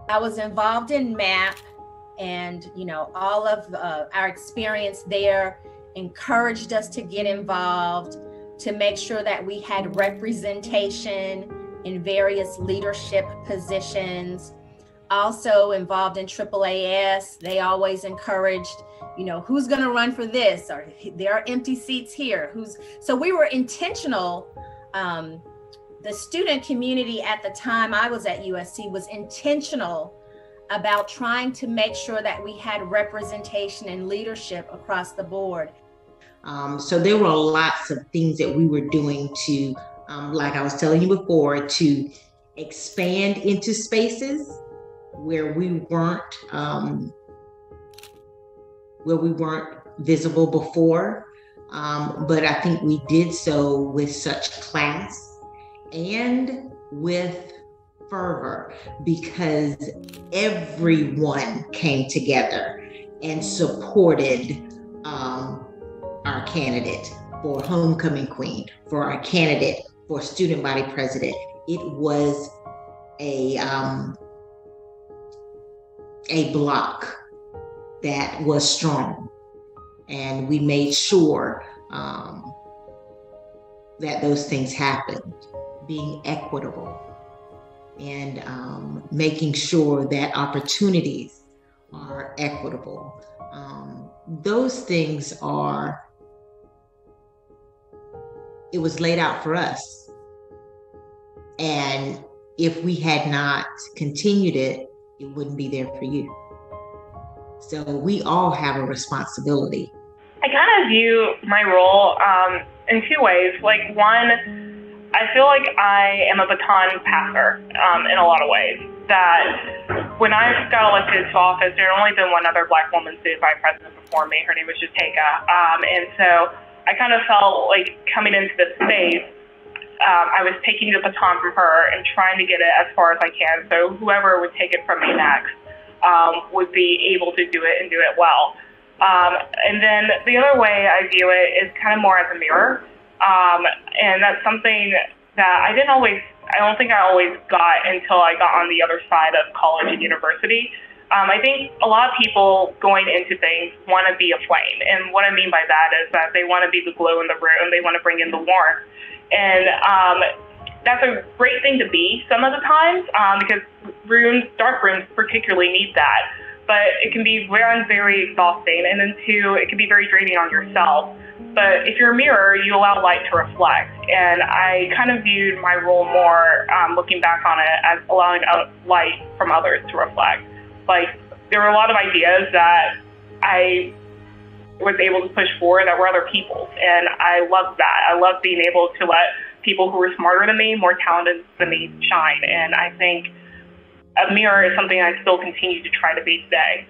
I was involved in MAP, and all of our experience there encouraged us to get involved, to make sure that we had representation in various leadership positions. Also involved in AAAS, they always encouraged, who's going to run for this, or there are empty seats here. So we were intentional. The student community at the time I was at USC was intentional about trying to make sure that we had representation and leadership across the board. So there were lots of things that we were doing to, like I was telling you before, to expand into spaces where we weren't visible before. But I think we did so with such class and with fervor, because everyone came together and supported our candidate for homecoming queen, for our candidate for student body president. It was a block that was strong, and we made sure that those things happened, being equitable and making sure that opportunities are equitable. Those things it was laid out for us. And if we had not continued it, it wouldn't be there for you. So we all have a responsibility. I kind of view my role in two ways. Like, one, I feel like I am a baton passer in a lot of ways. That when I got elected to office, there had only been one other Black woman student vice president before me. Her name was Jateka. And so I kind of felt like coming into this space, I was taking the baton from her and trying to get it as far as I can. So whoever would take it from me next would be able to do it and do it well. And then the other way I view it is kind of more as a mirror. And that's something that I don't think I always got until I got on the other side of college and university. I think a lot of people going into things want to be a flame. And what I mean by that is that they want to be the glow in the room. They want to bring in the warmth. And that's a great thing to be some of the times, because dark rooms particularly need that. But it can be very exhausting. And then two, it can be very draining on yourself. But if you're a mirror, you allow light to reflect. And I kind of viewed my role more, looking back on it, as allowing light from others to reflect. Like, there were a lot of ideas that I was able to push forward that were other people's. And I loved that. I loved being able to let people who were smarter than me, more talented than me, shine. And I think a mirror is something I still continue to try to be today.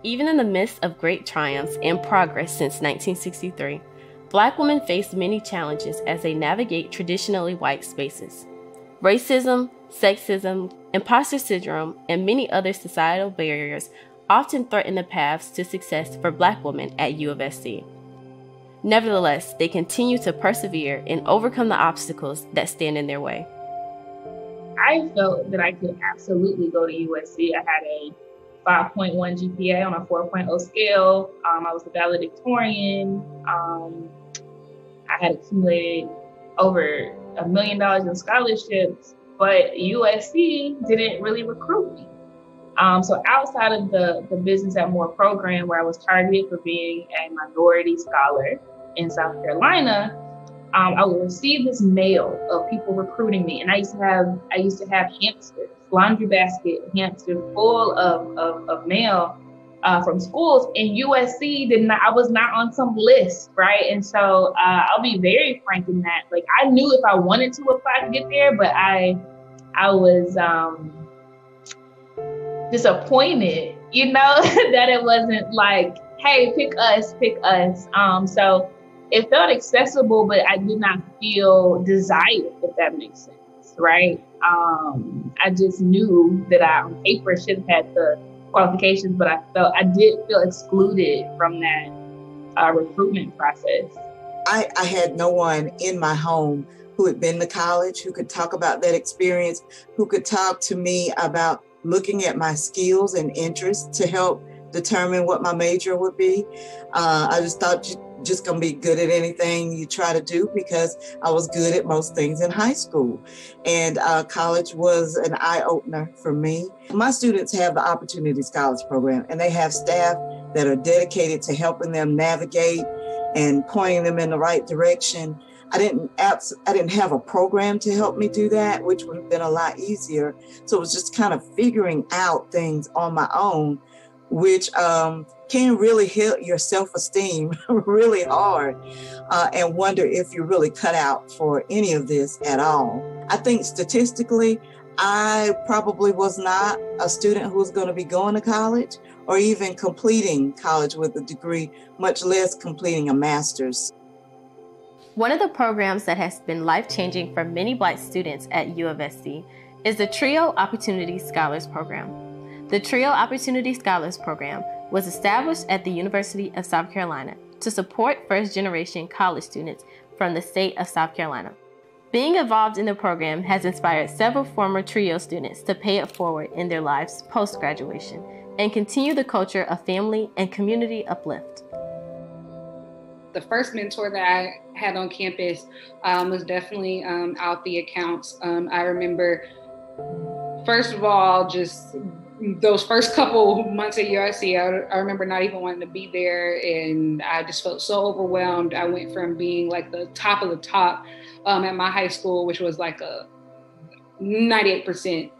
Even in the midst of great triumphs and progress since 1963, Black women face many challenges as they navigate traditionally white spaces. Racism, sexism, imposter syndrome, and many other societal barriers often threaten the paths to success for Black women at UofSC. Nevertheless, they continue to persevere and overcome the obstacles that stand in their way. I felt that I could absolutely go to USC. I had a 5.1 GPA on a 4.0 scale. I was a valedictorian. I had accumulated over $1 million in scholarships, but USC didn't really recruit me. So outside of the Business at More program, where I was targeted for being a minority scholar in South Carolina, I would receive this mail of people recruiting me, and I used to have hamsters, laundry basket hamsters full of mail from schools, and USC I was not on some list, right? And so I'll be very frank in that, like, I knew if I wanted to apply to get there, but I was disappointed, that it wasn't like, hey, pick us. So it felt accessible, but I did not feel desired, if that makes sense, right? I just knew that I, on paper, should have had the qualifications, but I did feel excluded from that recruitment process. I had no one in my home who had been to college, who could talk about that experience, who could talk to me about looking at my skills and interests to help determine what my major would be. I just thought you're just gonna be good at anything you try to do, because I was good at most things in high school. And college was an eye-opener for me. My students have the Opportunity Scholars Program, and they have staff that are dedicated to helping them navigate and pointing them in the right direction. I didn't have a program to help me do that, which would have been a lot easier. So it was just kind of figuring out things on my own, which can really hit your self-esteem really hard, and wonder if you're really cut out for any of this at all. I think statistically, I probably was not a student who was going to be going to college or even completing college with a degree, much less completing a master's. One of the programs that has been life-changing for many Black students at UofSC is the TRIO Opportunity Scholars Program. The TRIO Opportunity Scholars Program was established at the University of South Carolina to support first-generation college students from the state of South Carolina. Being involved in the program has inspired several former TRIO students to pay it forward in their lives post-graduation and continue the culture of family and community uplift. The first mentor that I had on campus was definitely out the accounts. I remember, first of all, just those first couple months at UofSC, I remember not even wanting to be there, and I just felt so overwhelmed. I went from being like the top of the top at my high school, which was like a 98%,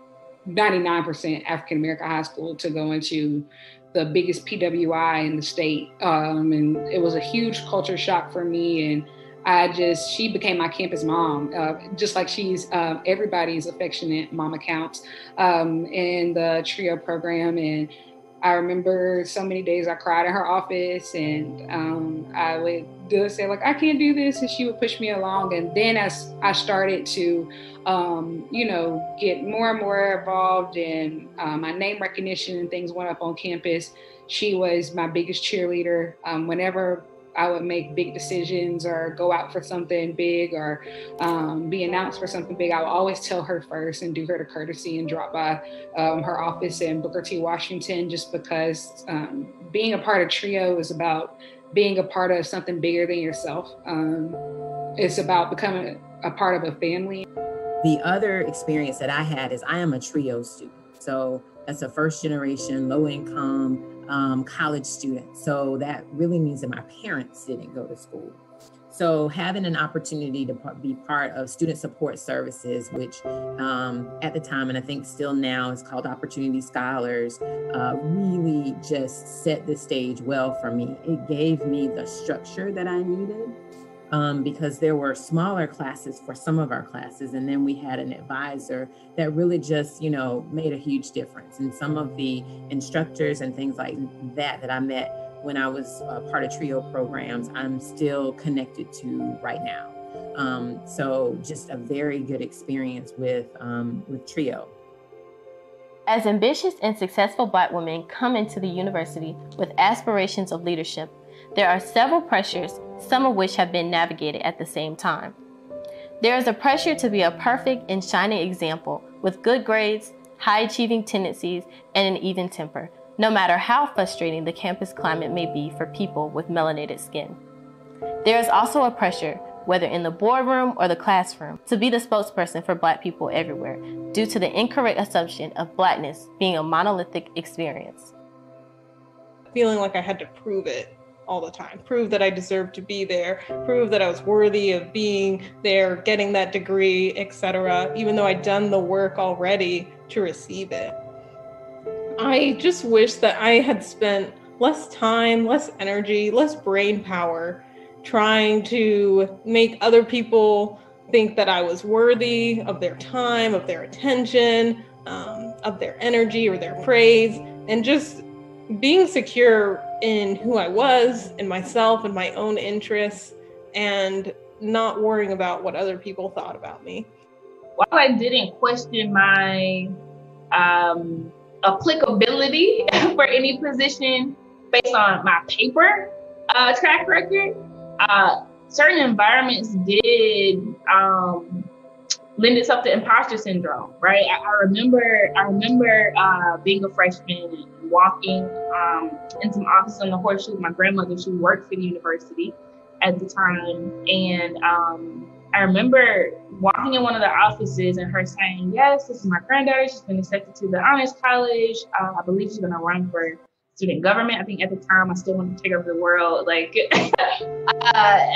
99% African-American high school, to going to the biggest PWI in the state. And it was a huge culture shock for me. And she became my campus mom, just like she's everybody's affectionate mom accounts in the TRIO program. And I remember so many days I cried in her office, and I would say like, I can't do this, and she would push me along. And then as I started to, get more and more involved in my name recognition and things went up on campus, she was my biggest cheerleader. Whenever I would make big decisions or go out for something big or be announced for something big, I would always tell her first and do her the courtesy and drop by her office in Booker T. Washington, just because being a part of TRIO is about being a part of something bigger than yourself. It's about becoming a part of a family. The other experience that I had is I am a TRIO student. So that's a first generation, low income college student. So that really means that my parents didn't go to school. So having an opportunity to be part of student support services, which at the time, and I think still now, is called Opportunity Scholars, really just set the stage well for me. It gave me the structure that I needed. Because there were smaller classes for some of our classes. And then we had an advisor that really just, made a huge difference. And some of the instructors and things like that I met when I was part of TRIO programs, I'm still connected to right now. So just a very good experience with TRIO. As ambitious and successful Black women come into the university with aspirations of leadership, there are several pressures, some of which have been navigated at the same time. There is a pressure to be a perfect and shining example with good grades, high-achieving tendencies, and an even temper, no matter how frustrating the campus climate may be for people with melanated skin. There is also a pressure, whether in the boardroom or the classroom, to be the spokesperson for Black people everywhere, due to the incorrect assumption of Blackness being a monolithic experience. Feeling like I had to prove it all the time, prove that I deserved to be there, prove that I was worthy of being there, getting that degree, etc., even though I'd done the work already to receive it. I just wish that I had spent less time, less energy, less brain power trying to make other people think that I was worthy of their time, of their attention, of their energy or their praise, and just being secure in who I was, in myself, and my own interests, and not worrying about what other people thought about me. While I didn't question my applicability for any position based on my paper track record, certain environments did lend itself to imposter syndrome, right? I remember being a freshman and walking in some office on the Horseshoe with my grandmother. She worked for the university at the time. And I remember walking in one of the offices and her saying, yes, this is my granddaughter. She's been accepted to the Honors College. I believe she's going to run for student government. I think at the time I still wanted to take over the world, like at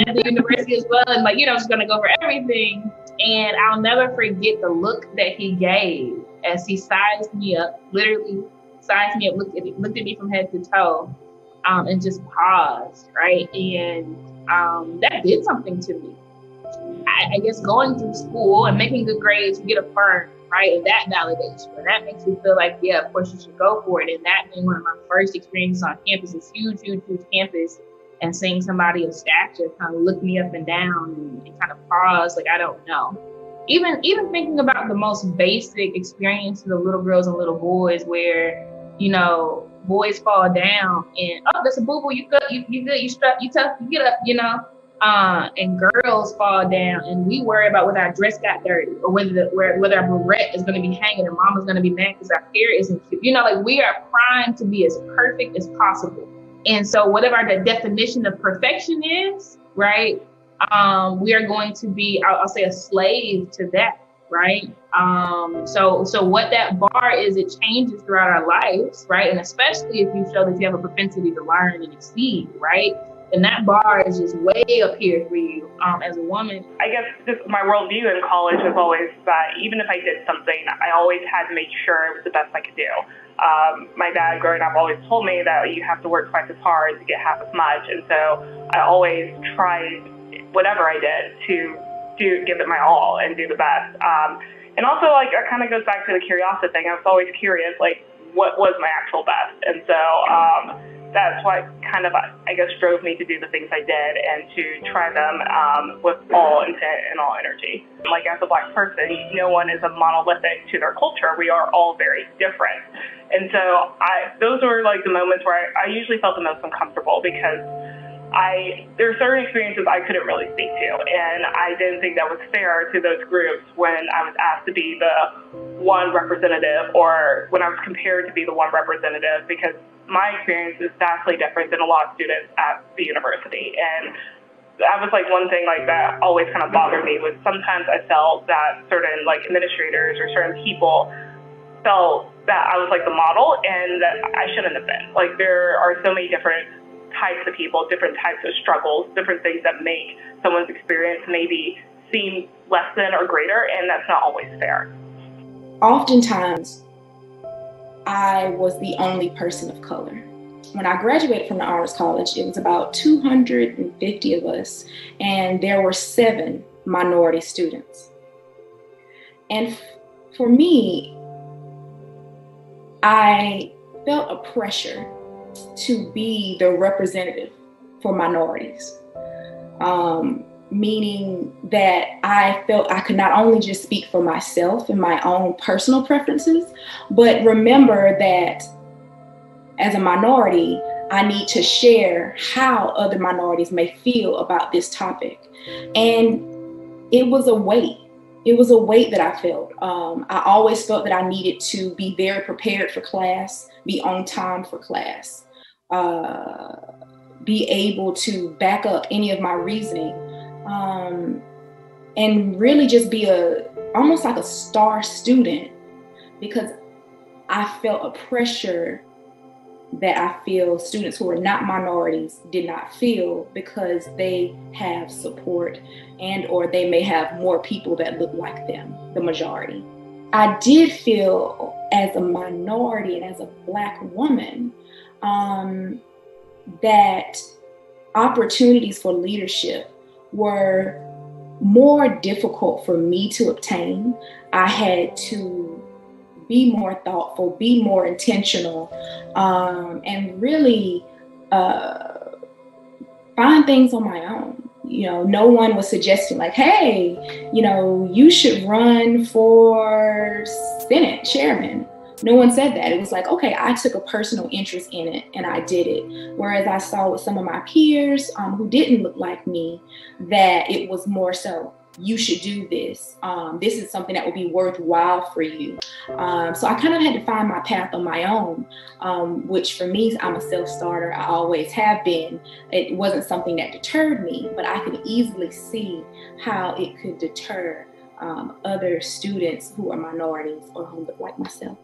the university as well. And she's going to go for everything. And I'll never forget the look that he gave as he sized me up, literally sized me up, looked at me from head to toe, and just paused, right? And that did something to me. I guess going through school and making good grades, you get affirmed, right? And that validation, and that makes you feel like, yeah, of course you should go for it. And that being one of my first experiences on campus, this huge campus, and seeing somebody of stature kind of look me up and down and kind of pause, like, I don't know. Even thinking about the most basic experiences of little girls and little boys where you know, boys fall down and, oh, that's a boo-boo, you good, you good, you strap, you tough, you get up, you know. And girls fall down and we worry about whether our dress got dirty or whether our barrette is going to be hanging and mama's going to be mad because our hair isn't cute. You know, like we are primed to be as perfect as possible. And so whatever the definition of perfection is, right, we are going to be, I'll say, a slave to that, right? So what that bar is, it changes throughout our lives, right? And especially if you show that you have a propensity to learn and exceed, right? And that bar is just way up here for you as a woman. I guess just my worldview in college was always that even if I did something, I always had to make sure it was the best I could do. My dad growing up always told me that you have to work twice as hard to get half as much. And so I always tried whatever I did to give it my all and do the best. And also, like, it kind of goes back to the curiosity thing. I was always curious, like, what was my actual best? And so that's what kind of, I guess, drove me to do the things I did and to try them with all intent and all energy. Like, as a Black person, no one is a monolithic to their culture. We are all very different. And so those were like the moments where I usually felt the most uncomfortable because there are certain experiences I couldn't really speak to, and I didn't think that was fair to those groups when I was asked to be the one representative or when I was compared to be the one representative, because my experience is vastly different than a lot of students at the university. And that was like one thing like that always kind of bothered me, was sometimes I felt that certain like administrators or certain people felt that I was like the model and that I shouldn't have been. Like, there are so many different types of people, different types of struggles, different things that make someone's experience maybe seem less than or greater, and that's not always fair. Oftentimes, I was the only person of color. When I graduated from the Honors College, it was about 250 of us, and there were 7 minority students. And for me, I felt a pressure to be the representative for minorities, meaning that I felt I could not only just speak for myself and my own personal preferences, but remember that as a minority, I need to share how other minorities may feel about this topic. And it was a weight. It was a weight that I felt. I always felt that I needed to be very prepared for class, be on time for class, be able to back up any of my reasoning, and really just be almost like a star student, because I felt a pressure that I feel students who are not minorities did not feel, because they have support and or they may have more people that look like them, the majority. I did feel as a minority and as a Black woman that opportunities for leadership were more difficult for me to obtain. I had to be more thoughtful, be more intentional, and really find things on my own. You know, no one was suggesting like, hey, you know, you should run for Senate chairman. No one said that. It was like, okay, I took a personal interest in it and I did it. Whereas I saw with some of my peers who didn't look like me, that it was more so, you should do this. This is something that would be worthwhile for you. So I kind of had to find my path on my own, which for me, I'm a self-starter. I always have been. It wasn't something that deterred me, but I could easily see how it could deter other students who are minorities or who look like myself.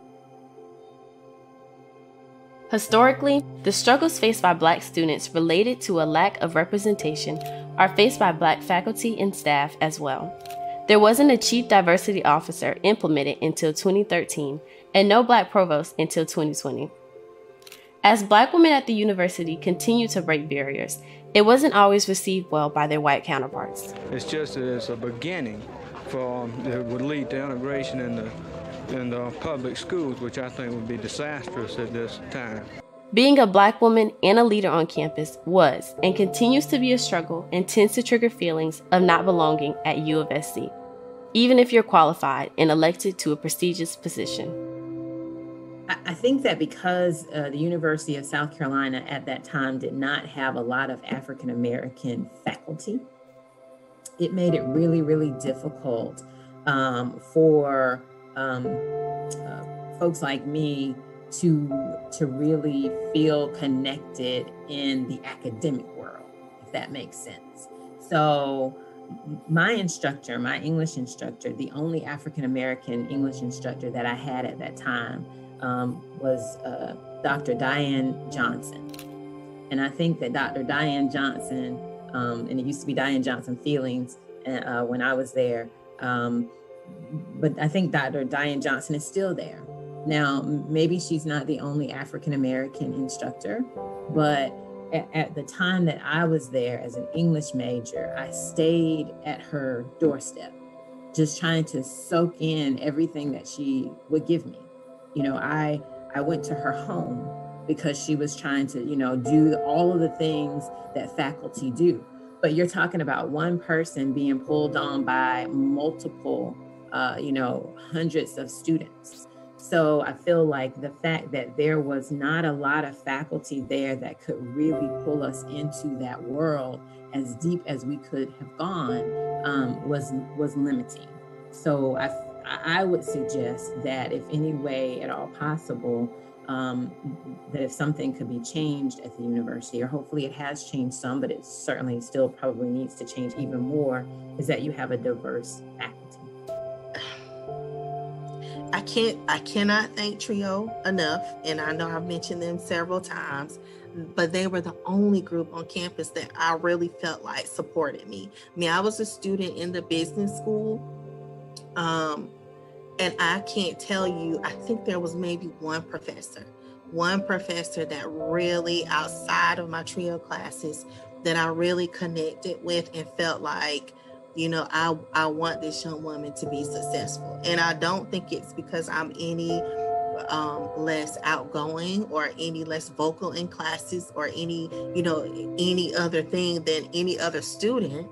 Historically, the struggles faced by Black students related to a lack of representation are faced by Black faculty and staff as well. There wasn't a Chief Diversity Officer implemented until 2013 and no Black provost until 2020. As Black women at the university continued to break barriers, it wasn't always received well by their white counterparts. It's just that it's a beginning that would lead to integration in the public schools, which I think would be disastrous at this time. Being a Black woman and a leader on campus was and continues to be a struggle and tends to trigger feelings of not belonging at UofSC, even if you're qualified and elected to a prestigious position. I think that because the University of South Carolina at that time did not have a lot of African American faculty, it made it really, really difficult for folks like me to really feel connected in the academic world, if that makes sense. So my instructor, my English instructor, the only African American English instructor that I had at that time was Dr. Diane Johnson. And I think that Dr. Diane Johnson, and it used to be Diane Johnson Feelings when I was there, but I think Dr. Diane Johnson is still there. Now, maybe she's not the only African American instructor, but at the time that I was there as an English major, I stayed at her doorstep, just trying to soak in everything that she would give me. You know, I went to her home because she was trying to, you know, do all of the things that faculty do. But you're talking about one person being pulled on by multiple, you know, hundreds of students. So I feel like the fact that there was not a lot of faculty there that could really pull us into that world as deep as we could have gone was limiting. So I would suggest that if any way at all possible, that if something could be changed at the university, or hopefully it has changed some, but it certainly still probably needs to change even more, is that you have a diverse faculty. I cannot thank TRIO enough, and I know I've mentioned them several times, but they were the only group on campus that I really felt like supported me. I mean, I was a student in the business school, and I can't tell you, I think there was maybe one professor that really, outside of my TRIO classes, that I really connected with and felt like, you know, I want this young woman to be successful. And I don't think it's because I'm any less outgoing or any less vocal in classes or any, you know, any other thing than any other student.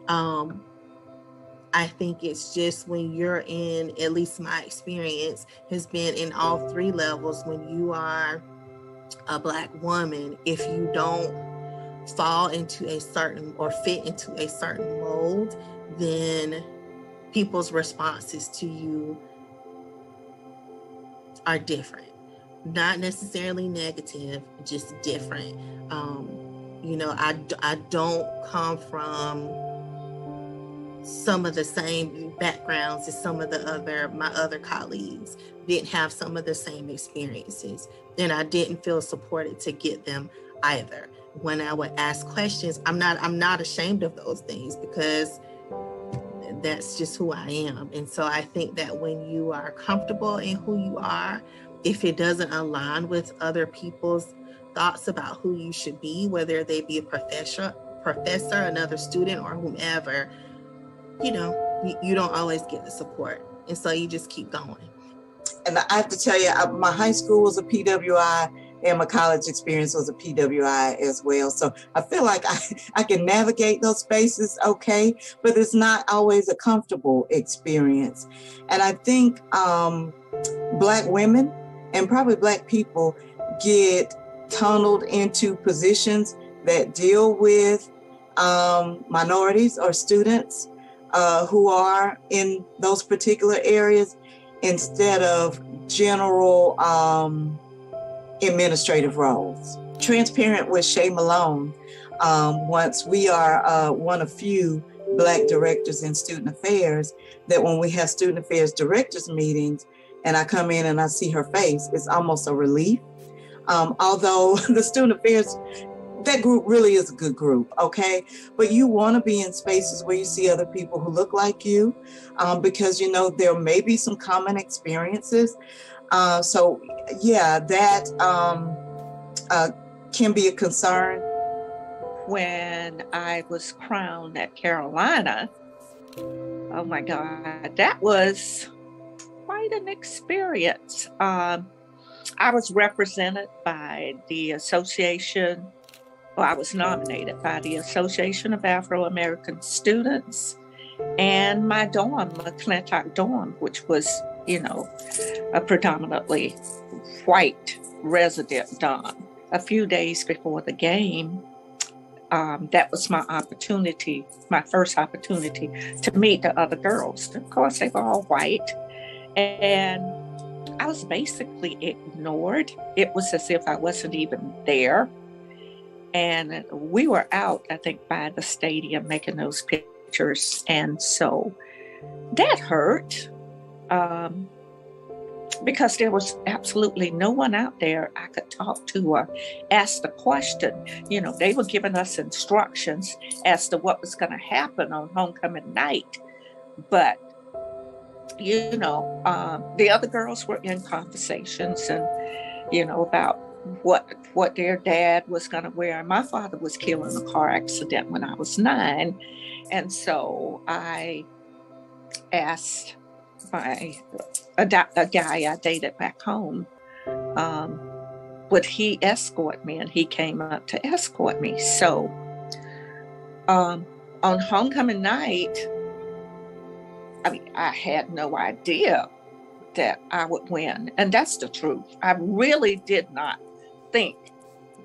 I think it's just when you're in, at least my experience has been in all three levels, when you are a Black woman, if you don't fall into a certain or fit into a certain mold, then people's responses to you are different. Not necessarily negative, just different. You know, I don't come from some of the same backgrounds as some of my other colleagues, didn't have some of the same experiences, and I didn't feel supported to get them either. When I would ask questions, I'm not ashamed of those things, because that's just who I am. And so I think that when you are comfortable in who you are, if it doesn't align with other people's thoughts about who you should be, whether they be a professor, another student, or whomever, you know, you don't always get the support. And so you just keep going. And I have to tell you, my high school was a PWI, and my college experience was a PWI as well. So I feel like I can navigate those spaces okay, but it's not always a comfortable experience. And I think Black women and probably Black people get tunneled into positions that deal with minorities or students who are in those particular areas, instead of general administrative roles. Transparent with Shay Malone, once we are one of few Black directors in student affairs, that when we have student affairs directors meetings and I come in and I see her face, it's almost a relief. Although the student affairs, that group really is a good group, okay? But you want to be in spaces where you see other people who look like you, because, you know, there may be some common experiences. So yeah, that can be a concern. When I was crowned at Carolina, oh my God, that was quite an experience. I was represented by the Association, I was nominated by the Association of Afro-American Students and my dorm, McClintock dorm, which was a predominantly white resident done. A few days before the game, that was my first opportunity to meet the other girls. Of course, they were all white, and I was basically ignored. It was as if I wasn't even there. And we were out, I think, by the stadium making those pictures. And so that hurt. Because there was absolutely no one out there I could talk to or ask the question. They were giving us instructions as to what was going to happen on homecoming night. But, the other girls were in conversations and, about what their dad was going to wear. My father was killed in a car accident when I was 9. And so I asked a guy I dated back home, would he escort me? And he came up to escort me. So on homecoming night, I had no idea that I would win. And that's the truth. I really did not think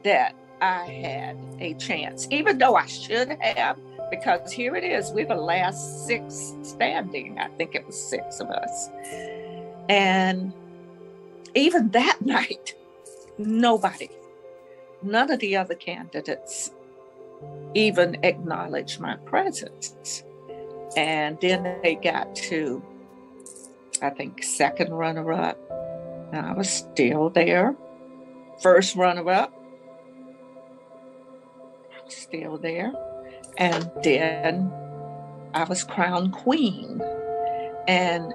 that I had a chance, even though I should have. Because here it is, we're the last 6 standing. I think it was 6 of us. And even that night, none of the other candidates even acknowledged my presence. And then they got to, I think, second runner-up. And I was still there. First runner-up, I was still there. And then I was crowned queen. And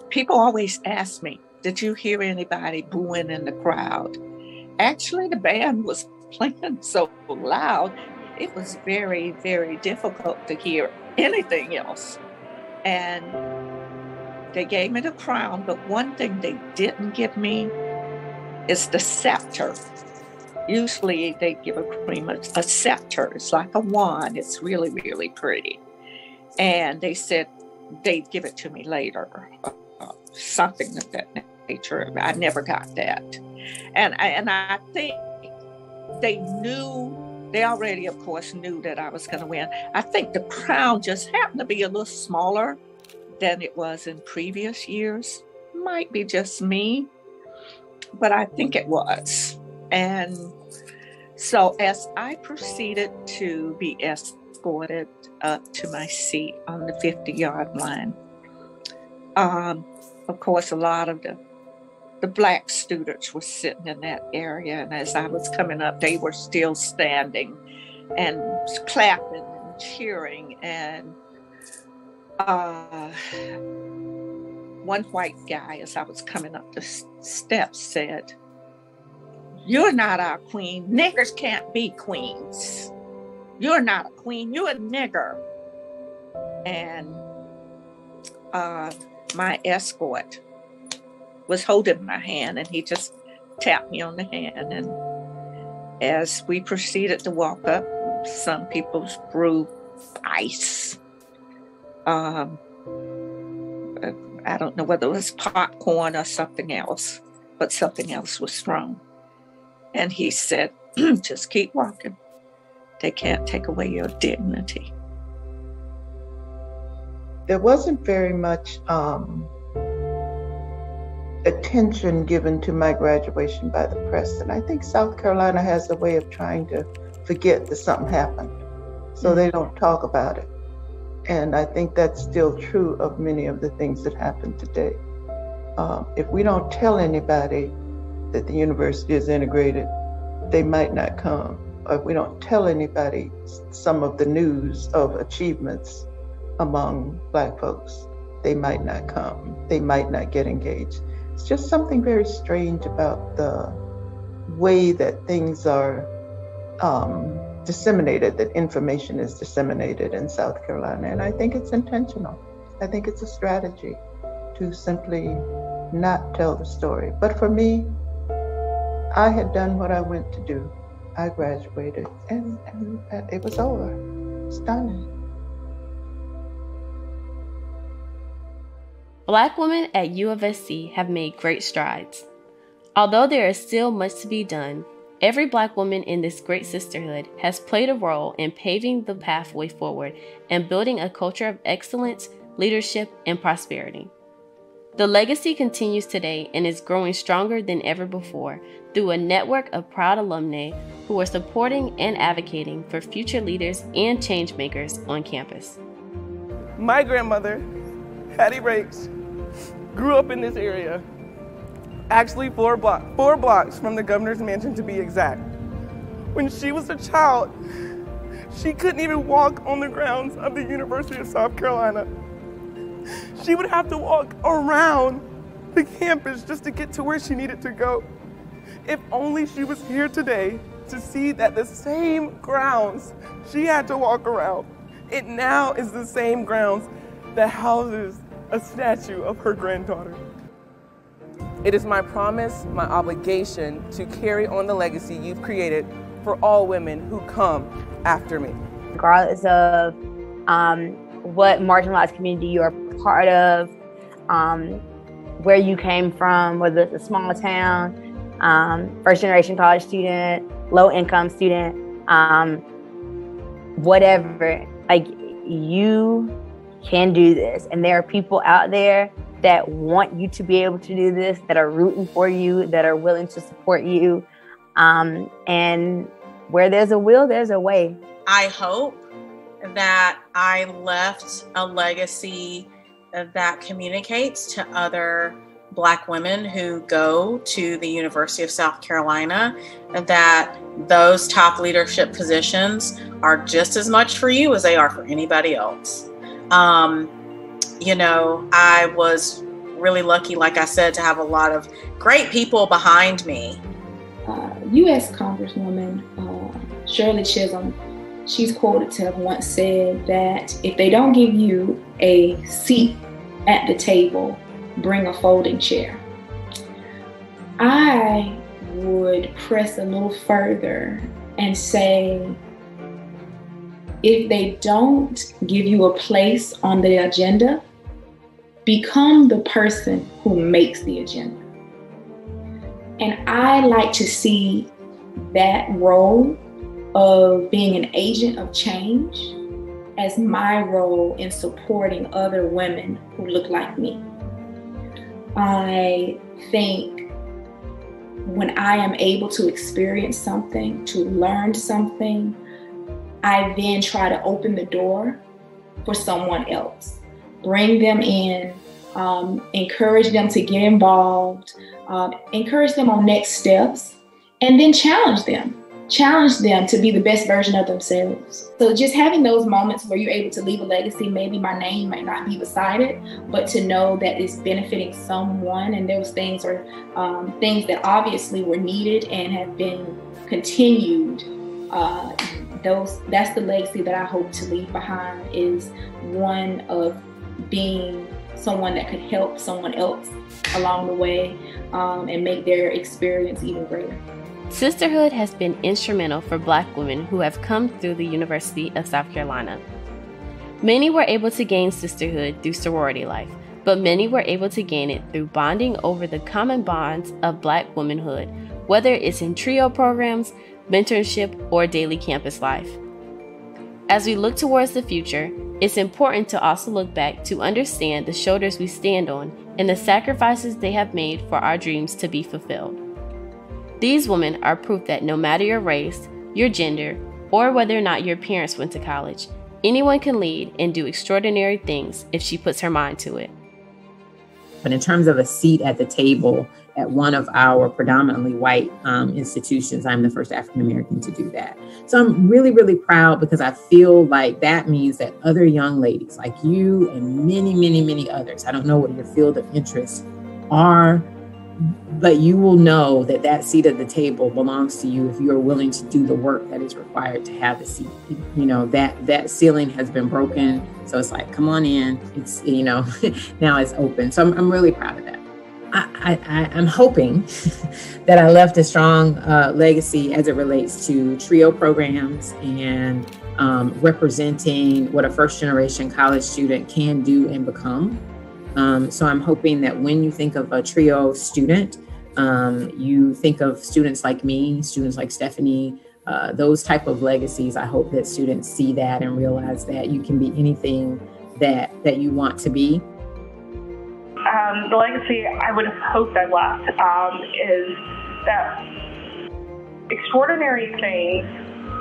people always ask me, did you hear anybody booing in the crowd? Actually, the band was playing so loud, it was very, very difficult to hear anything else. And they gave me the crown, but one thing they didn't give me is the scepter. Usually they give a queen a scepter. It's like a wand. It's really, really pretty. And they said they'd give it to me later, something of that nature. I never got that. And I think they already, of course, knew that I was going to win. I think the crown just happened to be a little smaller than it was in previous years. Might be just me, but I think it was. And so as I proceeded to be escorted up to my seat on the 50-yard line, of course, a lot of the Black students were sitting in that area. And as I was coming up, they were still standing and clapping and cheering. And one white guy, as I was coming up the steps, said, "You're not our queen. Niggers can't be queens. You're not a queen. You're a nigger." And my escort was holding my hand, and he just tapped me on the hand. And as we proceeded to walk up, some people threw ice. I don't know whether it was popcorn or something else, but something else was thrown. And he said, "Just keep walking. They can't take away your dignity." There wasn't very much attention given to my graduation by the press. And I think South Carolina has a way of trying to forget that something happened, so they don't talk about it. And I think that's still true of many of the things that happen today. If we don't tell anybody that the university is integrated, they might not come. Or if we don't tell anybody some of the news of achievements among Black folks, they might not come. They might not get engaged. It's just something very strange about the way that things are disseminated, that information is disseminated in South Carolina. And I think it's intentional. I think it's a strategy to simply not tell the story. But for me, I had done what I went to do. I graduated and it was over. It's done. Black women at UofSC have made great strides. Although there is still much to be done, every Black woman in this great sisterhood has played a role in paving the pathway forward and building a culture of excellence, leadership, and prosperity. The legacy continues today and is growing stronger than ever before through a network of proud alumni who are supporting and advocating for future leaders and change makers on campus. My grandmother, Hattie Rakes, grew up in this area, actually 4 blocks from the governor's mansion to be exact. When she was a child, she couldn't even walk on the grounds of the University of South Carolina. She would have to walk around the campus just to get to where she needed to go. If only she was here today to see that the same grounds she had to walk around, it now is the same grounds that houses a statue of her granddaughter. It is my promise, my obligation to carry on the legacy you've created for all women who come after me. Regardless of what marginalized community you're part of, where you came from, whether it's a small town, first generation college student, low income student, whatever, like, you can do this. And there are people out there that want you to be able to do this, that are rooting for you, that are willing to support you. And where there's a will, there's a way. I hope that I left a legacy that communicates to other Black women who go to the University of South Carolina that those top leadership positions are just as much for you as they are for anybody else. You know, I was really lucky, like I said, to have a lot of great people behind me. U.S. Congresswoman Shirley Chisholm, she's quoted to have once said that if they don't give you a seat at the table, bring a folding chair. I would press a little further and say, if they don't give you a place on the agenda, become the person who makes the agenda. And I like to see that role of being an agent of change as my role in supporting other women who look like me. I think when I am able to experience something, to learn something, I then try to open the door for someone else, bring them in, encourage them to get involved, encourage them on next steps, and then challenge them to be the best version of themselves. So just having those moments where you're able to leave a legacy, maybe my name might not be beside it, but to know that it's benefiting someone, and those things are things that obviously were needed and have been continued. That's the legacy that I hope to leave behind, is one of being someone that could help someone else along the way and make their experience even greater. Sisterhood has been instrumental for Black women who have come through the University of South Carolina. Many were able to gain sisterhood through sorority life, but many were able to gain it through bonding over the common bonds of Black womanhood, whether it's in trio programs, mentorship, or daily campus life. As we look towards the future, it's important to also look back to understand the shoulders we stand on and the sacrifices they have made for our dreams to be fulfilled. These women are proof that no matter your race, your gender, or whether or not your parents went to college, anyone can lead and do extraordinary things if she puts her mind to it. But in terms of a seat at the table at one of our predominantly white institutions, I'm the first African American to do that. So I'm really, really proud, because I feel like that means that other young ladies like you and many, many, many others, I don't know what your field of interests are, but you will know that that seat at the table belongs to you if you are willing to do the work that is required to have a seat. You know, that ceiling has been broken. So it's like, come on in. It's, you know, now it's open. So I'm really proud of that. I'm hoping that I left a strong legacy as it relates to trio programs and representing what a first generation college student can do and become. So I'm hoping that when you think of a TRIO student, you think of students like me, students like Stephanie, those type of legacies. I hope that students see that and realize that you can be anything that you want to be. The legacy I would have hoped I left is that extraordinary things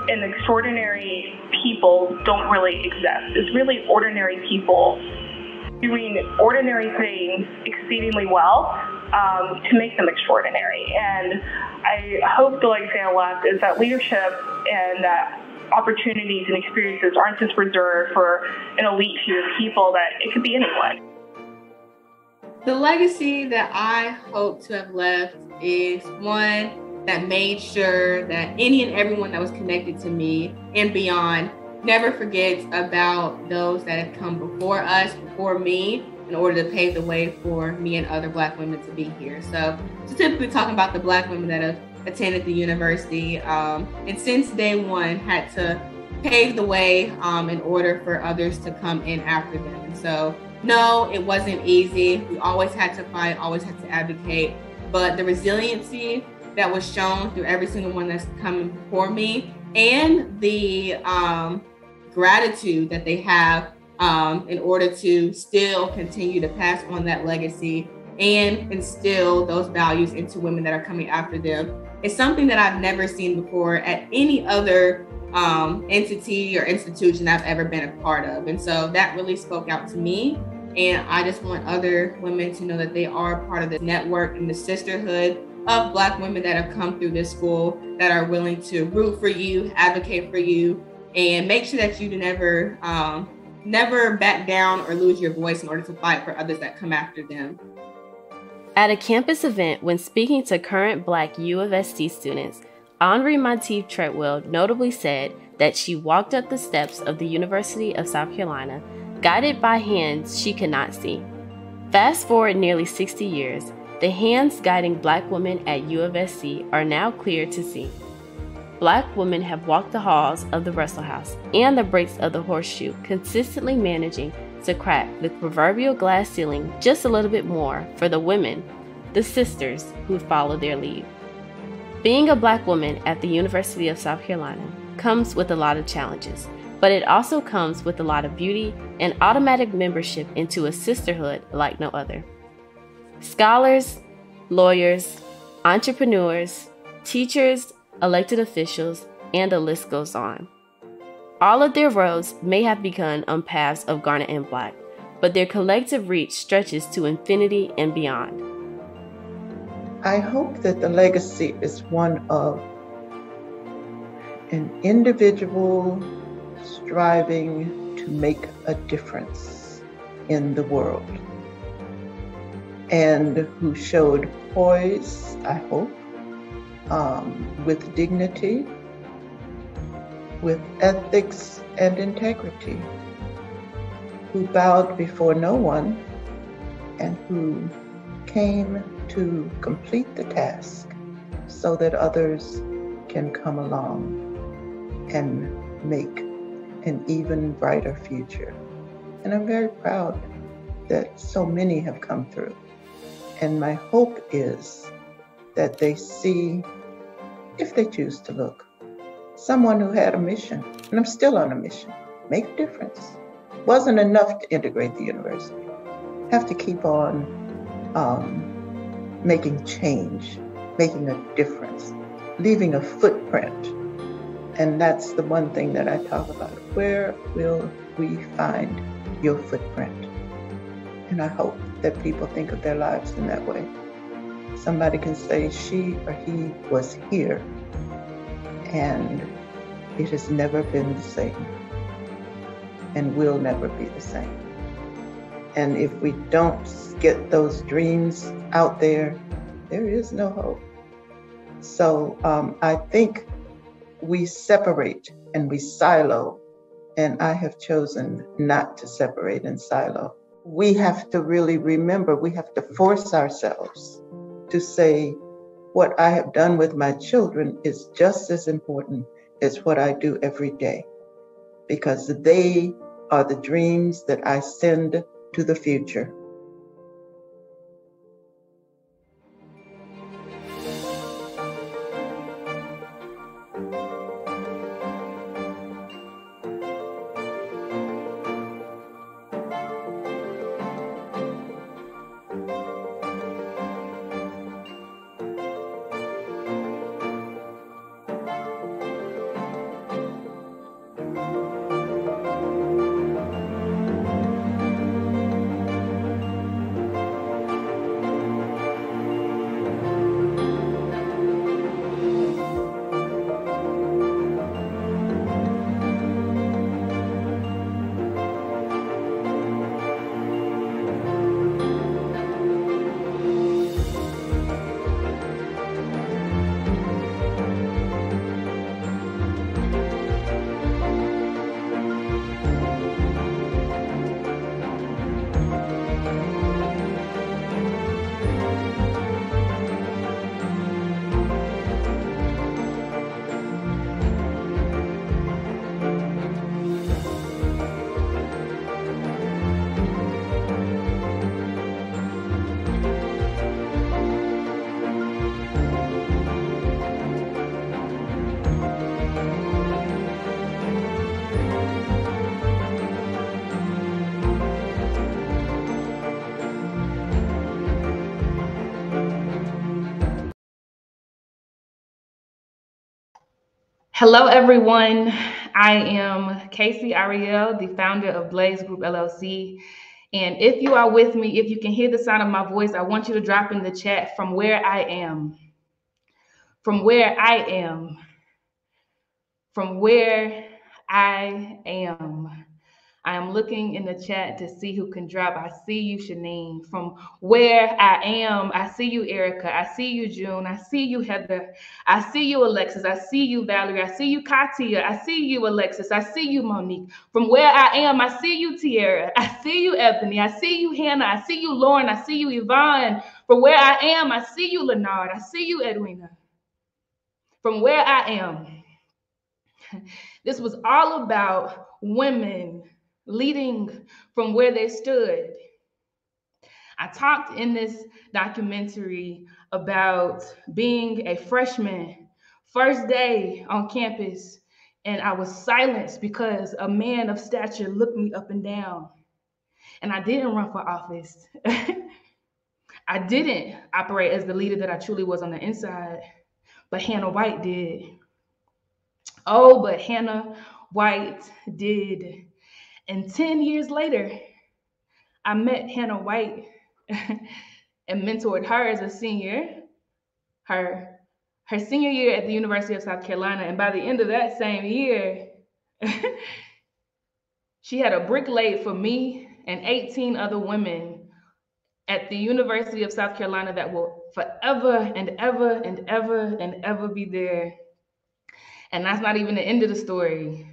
and extraordinary people don't really exist. It's really ordinary people doing ordinary things exceedingly well to make them extraordinary. And I hope the legacy I left is that leadership and that opportunities and experiences aren't just reserved for an elite few of people, that it could be anyone. The legacy that I hope to have left is one that made sure that any and everyone that was connected to me and beyond never forgets about those that have come before us, before me, in order to pave the way for me and other Black women to be here. So specifically talking about the Black women that have attended the university, and since day one had to pave the way in order for others to come in after them. And so no, it wasn't easy. We always had to fight, always had to advocate, but the resiliency that was shown through every single one that's coming before me, and the gratitude that they have in order to still continue to pass on that legacy and instill those values into women that are coming after them. It's something that I've never seen before at any other entity or institution I've ever been a part of. And so that really spoke out to me. And I just want other women to know that they are part of the network and the sisterhood of Black women that have come through this school, that are willing to root for you, advocate for you, and make sure that you never back down or lose your voice in order to fight for others that come after them. At a campus event, when speaking to current Black UofSC students, Henri Monteith Treadwell notably said that she walked up the steps of the University of South Carolina, guided by hands she could not see. Fast forward nearly 60 years, the hands guiding Black women at UofSC are now clear to see. Black women have walked the halls of the Russell House and the breaks of the Horseshoe, consistently managing to crack the proverbial glass ceiling just a little bit more for the women, the sisters who follow their lead. Being a Black woman at the University of South Carolina comes with a lot of challenges, but it also comes with a lot of beauty and automatic membership into a sisterhood like no other. Scholars, lawyers, entrepreneurs, teachers, elected officials, and the list goes on. All of their roads may have begun on paths of garnet and black, but their collective reach stretches to infinity and beyond. I hope that the legacy is one of an individual striving to make a difference in the world, and who showed poise, I hope, with dignity, with ethics and integrity, who bowed before no one and who came to complete the task so that others can come along and make an even brighter future. And I'm very proud that so many have come through. And my hope is that they see, if they choose to look, someone who had a mission, and I'm still on a mission, make a difference. Wasn't enough to integrate the university. Have to keep on making change, making a difference, leaving a footprint. And that's the one thing that I talk about. Where will we find your footprint? And I hope that people think of their lives in that way. Somebody can say she or he was here, and it has never been the same and will never be the same. And if we don't get those dreams out there, there is no hope. So I think we separate and we silo, and I have chosen not to separate and silo. We have to really remember, we have to force ourselves to say, what I have done with my children is just as important as what I do every day, because they are the dreams that I send to the future. Hello, everyone. I am Casey Ariel, the founder of Blaze Group LLC. And if you are with me, if you can hear the sound of my voice, I want you to drop in the chat from where I am. From where I am. From where I am. I am looking in the chat to see who can drop. I see you, Shanine. From where I am, I see you, Erica. I see you, June. I see you, Heather. I see you, Alexis. I see you, Valerie. I see you, Katia. I see you, Alexis. I see you, Monique. From where I am, I see you, Tiara. I see you, Ebony. I see you, Hannah. I see you, Lauren. I see you, Yvonne. From where I am, I see you, Leonard. I see you, Edwina. From where I am. This was all about women leading from where they stood. I talked in this documentary about being a freshman, first day on campus, and I was silenced because a man of stature looked me up and down. And I didn't run for office. I didn't operate as the leader that I truly was on the inside, but Hannah White did. Oh, but Hannah White did. And 10 years later, I met Hannah White and mentored her as a senior, her senior year at the University of South Carolina. And by the end of that same year, she had a brick laid for me and 18 other women at the University of South Carolina that will forever and ever and ever and ever be there. And that's not even the end of the story.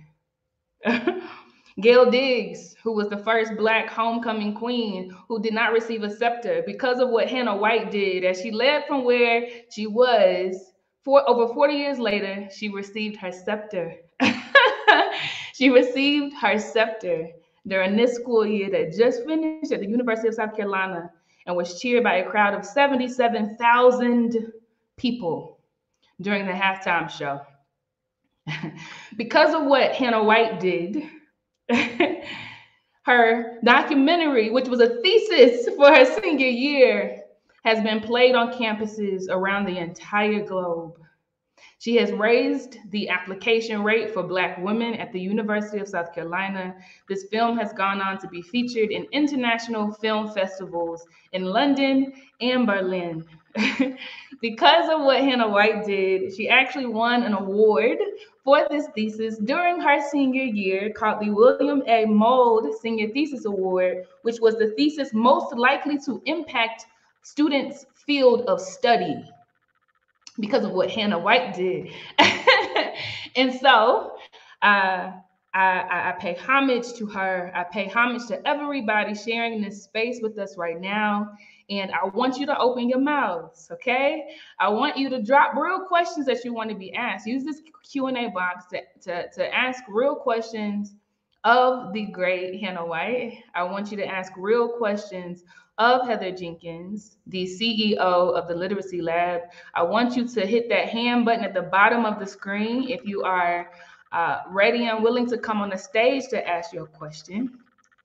Gail Diggs, who was the first Black homecoming queen who did not receive a scepter because of what Hannah White did, as she led from where she was, over 40 years later, she received her scepter. She received her scepter during this school year that just finished at the University of South Carolina and was cheered by a crowd of 77,000 people during the halftime show. Because of what Hannah White did, her documentary, which was a thesis for her senior year, has been played on campuses around the entire globe. She has raised the application rate for Black women at the University of South Carolina. This film has gone on to be featured in international film festivals in London and Berlin. Because of what Hannah White did, she actually won an award for this thesis during her senior year called the William A. Mould Senior Thesis Award, which was the thesis most likely to impact students' field of study because of what Hannah White did. And so I pay homage to her. I pay homage to everybody sharing this space with us right now. And I want you to open your mouths, okay? I want you to drop real questions that you want to be asked. Use this Q&A box to ask real questions of the great Hannah White. I want you to ask real questions of Heather Jenkins, the CEO of the Literacy Lab. I want you to hit that hand button at the bottom of the screen if you are ready and willing to come on the stage to ask your question.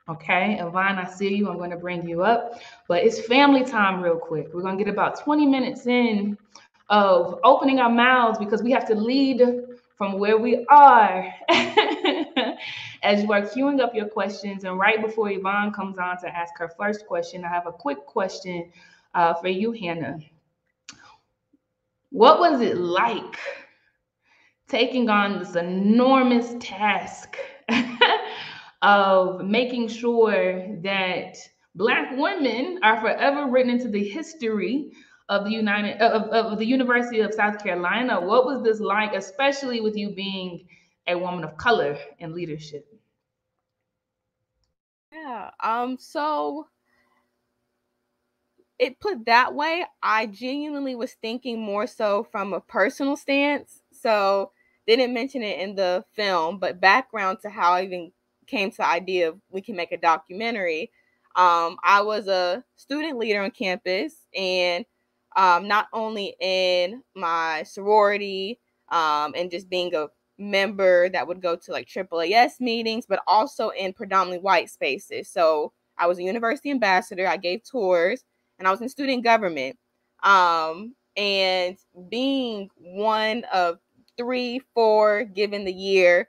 Okay, Yvonne, I see you. I'm going to bring you up. But it's family time real quick. We're going to get about 20 minutes in of opening our mouths because we have to lead from where we are. As you are queuing up your questions, and right before Yvonne comes on to ask her first question, I have a quick question for you, Hannah. What was it like taking on this enormous task of making sure that Black women are forever written into the history of the University of South Carolina? What was this like, especially with you being a woman of color in leadership? Yeah, so it put that way, I genuinely was thinking more so from a personal stance. So didn't mention it in the film, but background to how I even came to the idea of we can make a documentary. I was a student leader on campus, and not only in my sorority and just being a member that would go to like AAAS meetings, but also in predominantly white spaces. So I was a university ambassador. I gave tours, and I was in student government. And being one of 3, 4, given the year,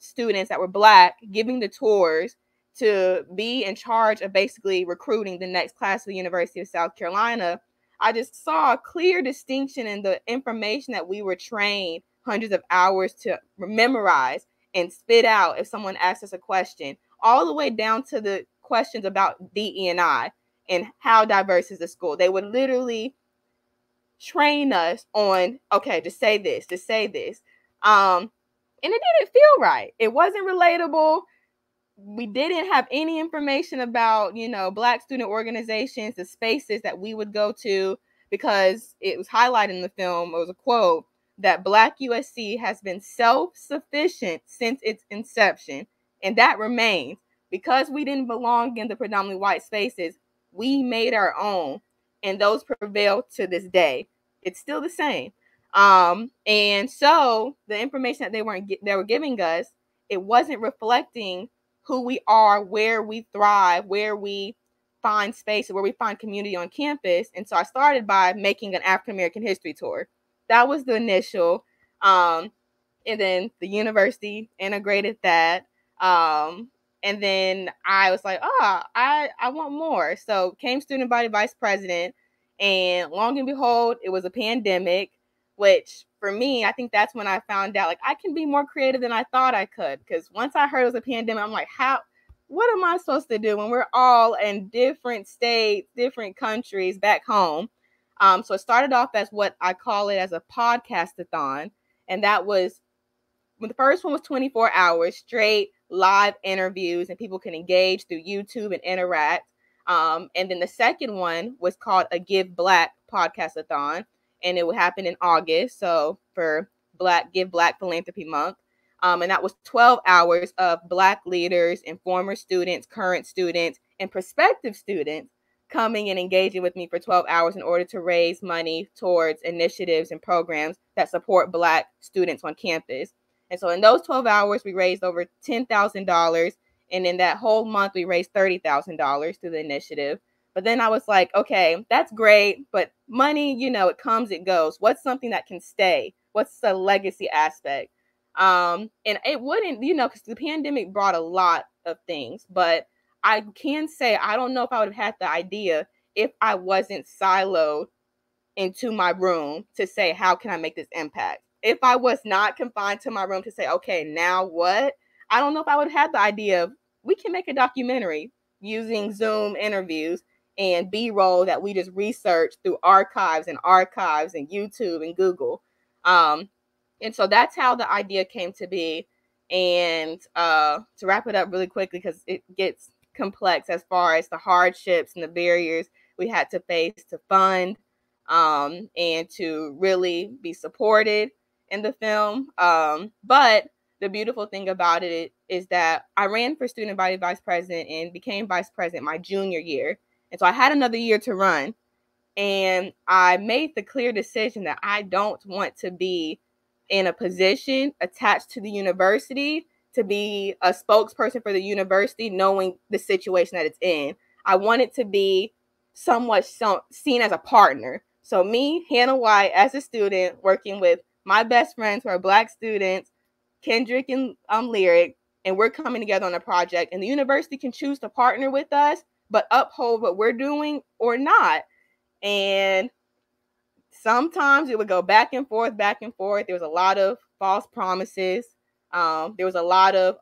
students that were Black giving the tours to be in charge of basically recruiting the next class of the University of South Carolina, I just saw a clear distinction in the information that we were trained hundreds of hours to memorize and spit out if someone asked us a question, all the way down to the questions about DE&I and how diverse is the school. They would literally train us on, okay, just say this, just say this. And it didn't feel right. It wasn't relatable. We didn't have any information about, Black student organizations, the spaces that we would go to, because it was highlighted in the film. It was a quote that Black USC has been self-sufficient since its inception. And that remains. Because we didn't belong in the predominantly white spaces, we made our own. And those prevail to this day. It's still the same. And so the information that they were giving us, it wasn't reflecting who we are, where we thrive, where we find space, where we find community on campus. And so I started by making an African American history tour. That was the initial. And then the university integrated that. And then I was like, I want more. So came student body vice president. And long and behold, it was a pandemic, which for me, I think that's when I found out, like, I can be more creative than I thought I could. Because once I heard it was a pandemic, I'm like, what am I supposed to do when we're all in different states, different countries back home? So it started off as what I call it as a podcast-a-thon. And that was, when the first one was 24 hours straight live interviews, and people can engage through YouTube and interact. And then the second one was called a Give Black podcast-a-thon. And it would happen in August. So for Give Black Philanthropy Month. And that was 12 hours of Black leaders and former students, current students, and prospective students coming and engaging with me for 12 hours in order to raise money towards initiatives and programs that support Black students on campus. And so in those 12 hours, we raised over $10,000. And in that whole month, we raised $30,000 through the initiative. But then I was like, okay, that's great. But money, it comes, it goes. What's something that can stay? What's the legacy aspect? And it wouldn't, because the pandemic brought a lot of things. But I can say, I don't know if I would have had the idea if I wasn't siloed into my room to say, how can I make this impact? If I was not confined to my room to say, okay, now what? I don't know if I would have had the idea of, we can make a documentary using Zoom interviews and B-roll that we just researched through archives and YouTube and Google. And so that's how the idea came to be. And to wrap it up really quickly, because it gets complex as far as the hardships and the barriers we had to face to fund and to really be supported in the film. But the beautiful thing about it is that I ran for student body vice president and became vice president my junior year. And so I had another year to run. And I made the clear decision that I don't want to be in a position attached to the university to be a spokesperson for the university, knowing the situation that it's in. I want it to be somewhat seen as a partner. So me, Hannah White, as a student, working with my best friends who are Black students, Kendrick and Lyric, and we're coming together on a project, and the university can choose to partner with us, but uphold what we're doing or not. And sometimes it would go back and forth. There was a lot of false promises. There was a lot of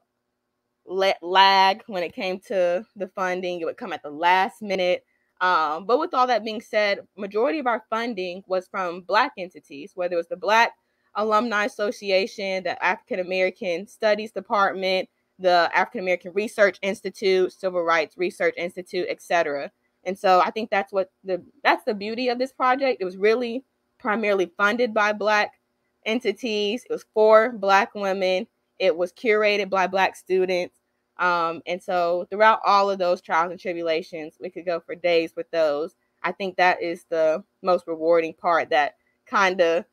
lag when it came to the funding. It would come at the last minute. But with all that being said, majority of our funding was from Black entities, whether it was the Black Alumni Association, the African American Studies Department, the African American Research Institute, Civil Rights Research Institute, etc. And so I think that's the beauty of this project. It was really primarily funded by Black entities. It was for Black women. It was curated by Black students. And so throughout all of those trials and tribulations, we could go for days with those. I think that is the most rewarding part that kind of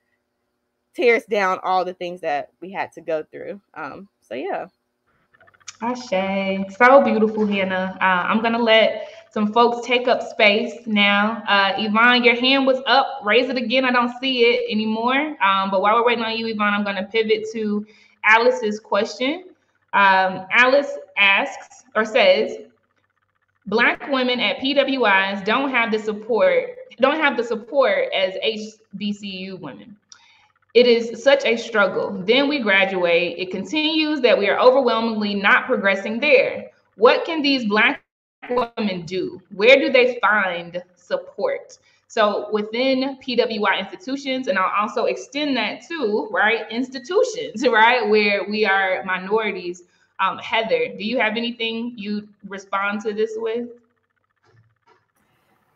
tears down all the things that we had to go through. So yeah. Ashe. So beautiful, Hannah. I'm going to let some folks take up space now. Yvonne, your hand was up. Raise it again. I don't see it anymore. But while we're waiting on you, Yvonne, I'm going to pivot to Alice's question. Alice asks or says, Black women at PWIs don't have the support as HBCU women. It is such a struggle. Then we graduate. It continues that we are overwhelmingly not progressing there. What can these Black women do? Where do they find support? So within PWI institutions, and I'll also extend that to, right, institutions, right, where we are minorities. Heather, do you have anything you'd respond to this with?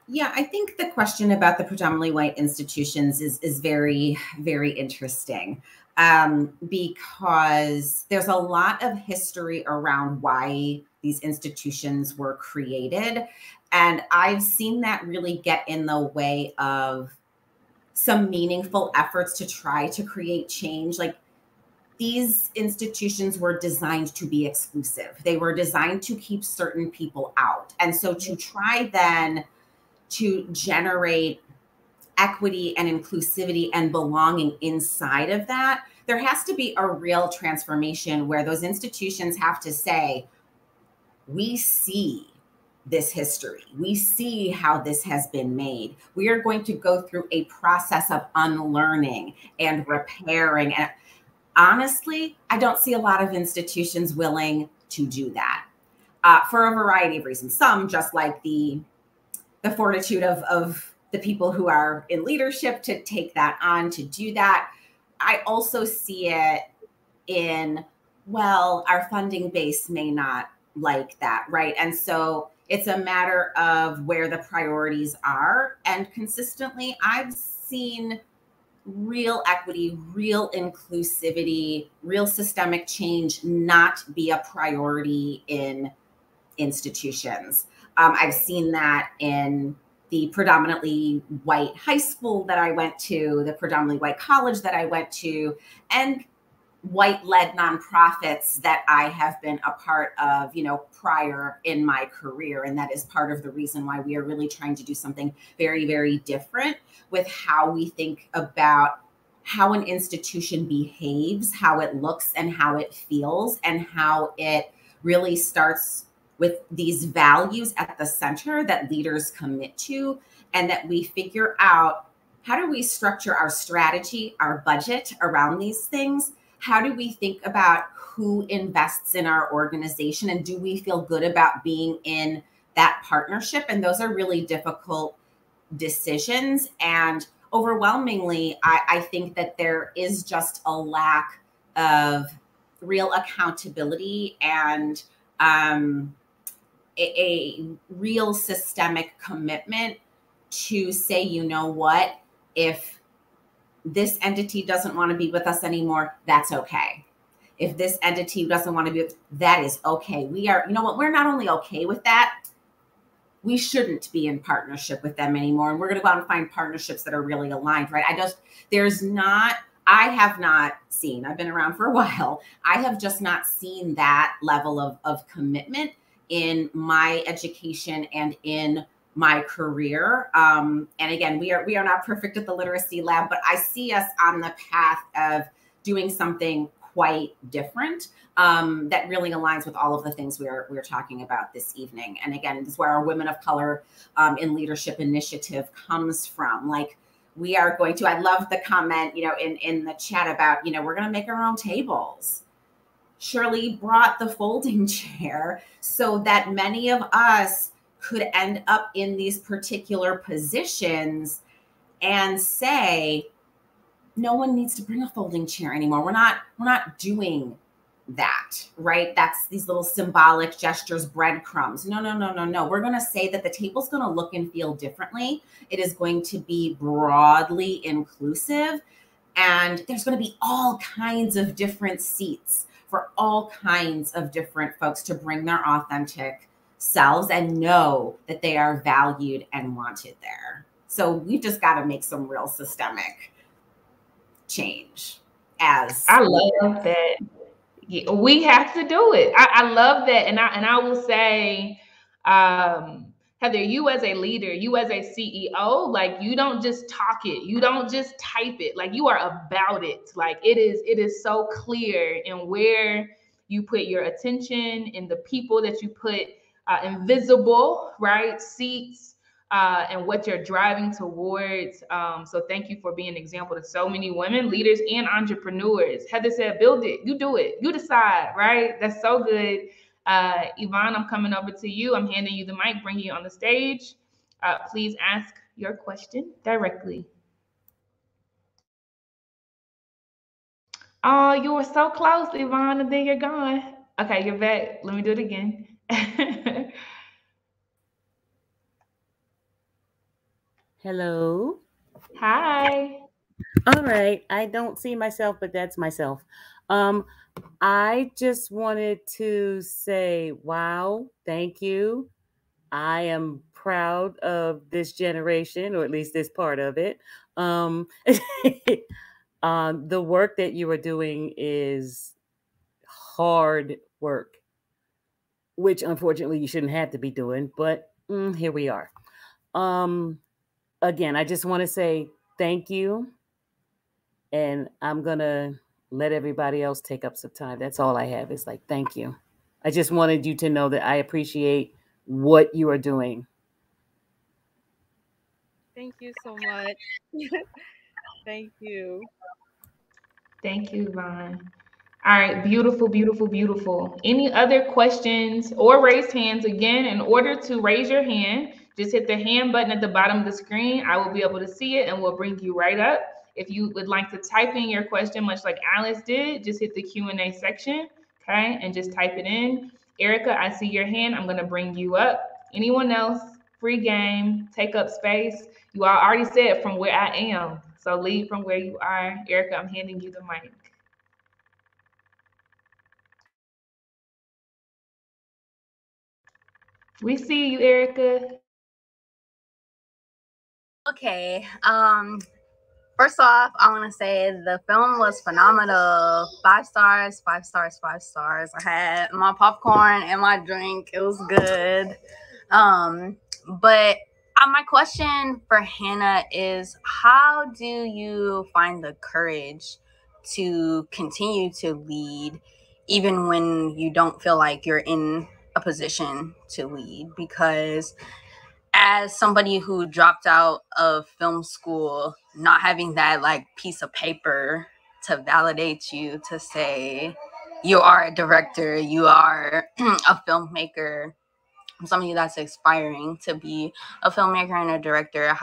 Yeah, I think the question about the predominantly white institutions is very, very interesting, because there's a lot of history around why these institutions were created. And I've seen that really get in the way of some meaningful efforts to try to create change. Like, these institutions were designed to be exclusive. They were designed to keep certain people out. And so to try then to generate equity and inclusivity and belonging inside of that, there has to be a real transformation where those institutions have to say, we see this history. We see how this has been made. We are going to go through a process of unlearning and repairing. And honestly, I don't see a lot of institutions willing to do that for a variety of reasons. Some just like the fortitude of the people who are in leadership to take that on, to do that. I also see it in, well, our funding base may not like that, right? And so it's a matter of where the priorities are. And consistently, I've seen real equity, real inclusivity, real systemic change not be a priority in institutions. I've seen that in the predominantly white high school that I went to, the predominantly white college that I went to, and white-led nonprofits that I have been a part of, prior in my career. And that is part of the reason why we are really trying to do something very, very different with how we think about how an institution behaves, how it looks and how it feels, and how it really starts with these values at the center that leaders commit to, and that we figure out, how do we structure our strategy, our budget around these things? How do we think about who invests in our organization, and do we feel good about being in that partnership? And those are really difficult decisions. And overwhelmingly, I think that there is just a lack of real accountability and a real systemic commitment to say, you know what, if this entity doesn't want to be with us anymore, that's okay. If this entity doesn't want to be, that is okay. We are, you know what, we're not only okay with that, we shouldn't be in partnership with them anymore. And we're going to go out and find partnerships that are really aligned, right? I have not seen, I've been around for a while, I have just not seen that level of commitment in my education and in my career. And again, we are not perfect at the Literacy Lab, but I see us on the path of doing something quite different that really aligns with all of the things we're talking about this evening. And again, this is where our Women of Color in Leadership initiative comes from. Like, we are going to, I love the comment, in the chat about, we're going to make our own tables. Shirley brought the folding chair so that many of us could end up in these particular positions and say, no one needs to bring a folding chair anymore. We're not doing that, right? That's these little symbolic gestures, breadcrumbs. No. We're going to say that the table's going to look and feel differently. It is going to be broadly inclusive, and there's going to be all kinds of different seats for all kinds of different folks to bring their authentic selves and know that they are valued and wanted there. So we've just got to make some real systemic change. I love that. Yeah, we have to do it. I love that. And I will say, Heather, you as a leader, you as a CEO, like you don't just talk it, you don't just type it, like you are about it. Like it is so clear in where you put your attention, in the people that you put invisible, right, seats, and what you're driving towards. So thank you for being an example to so many women, leaders, and entrepreneurs. Heather said, build it, you do it, you decide, right? That's so good. Yvonne, I'm coming over to you. I'm handing you the mic, bringing you on the stage. Please ask your question directly. Oh, you were so close, Yvonne, and then you're gone. Okay, you're back. Let me do it again. Hello. Hi. All right. I don't see myself, but that's myself. I just wanted to say, wow, thank you. I am proud of this generation, or at least this part of it. The work that you are doing is hard work, which unfortunately you shouldn't have to be doing, but here we are. Again, I just want to say thank you. And I'm going to let everybody else take up some time. That's all I have is like, thank you. I just wanted you to know that I appreciate what you are doing. Thank you so much. Thank you. Thank you, Yvonne. All right, beautiful, beautiful, beautiful. Any other questions or raised hands? Again, in order to raise your hand, just hit the hand button at the bottom of the screen. I will be able to see it and we'll bring you right up. If you would like to type in your question, much like Alice did, just hit the Q&A section, okay, and just type it in. Erica, I see your hand. I'm going to bring you up. Anyone else? Free game, take up space. You all already said from where I am, so lead from where you are. Erica, I'm handing you the mic. We see you, Erica. Okay. First off, I want to say the film was phenomenal. 5 stars, 5 stars, 5 stars. I had my popcorn and my drink. It was good. But my question for Hannah is, how do you find the courage to continue to lead even when you don't feel like you're in a position to lead? Because as somebody who dropped out of film school, not having that like piece of paper to validate you, to say you are a director, you are a filmmaker, somebody that's aspiring to be a filmmaker and a director,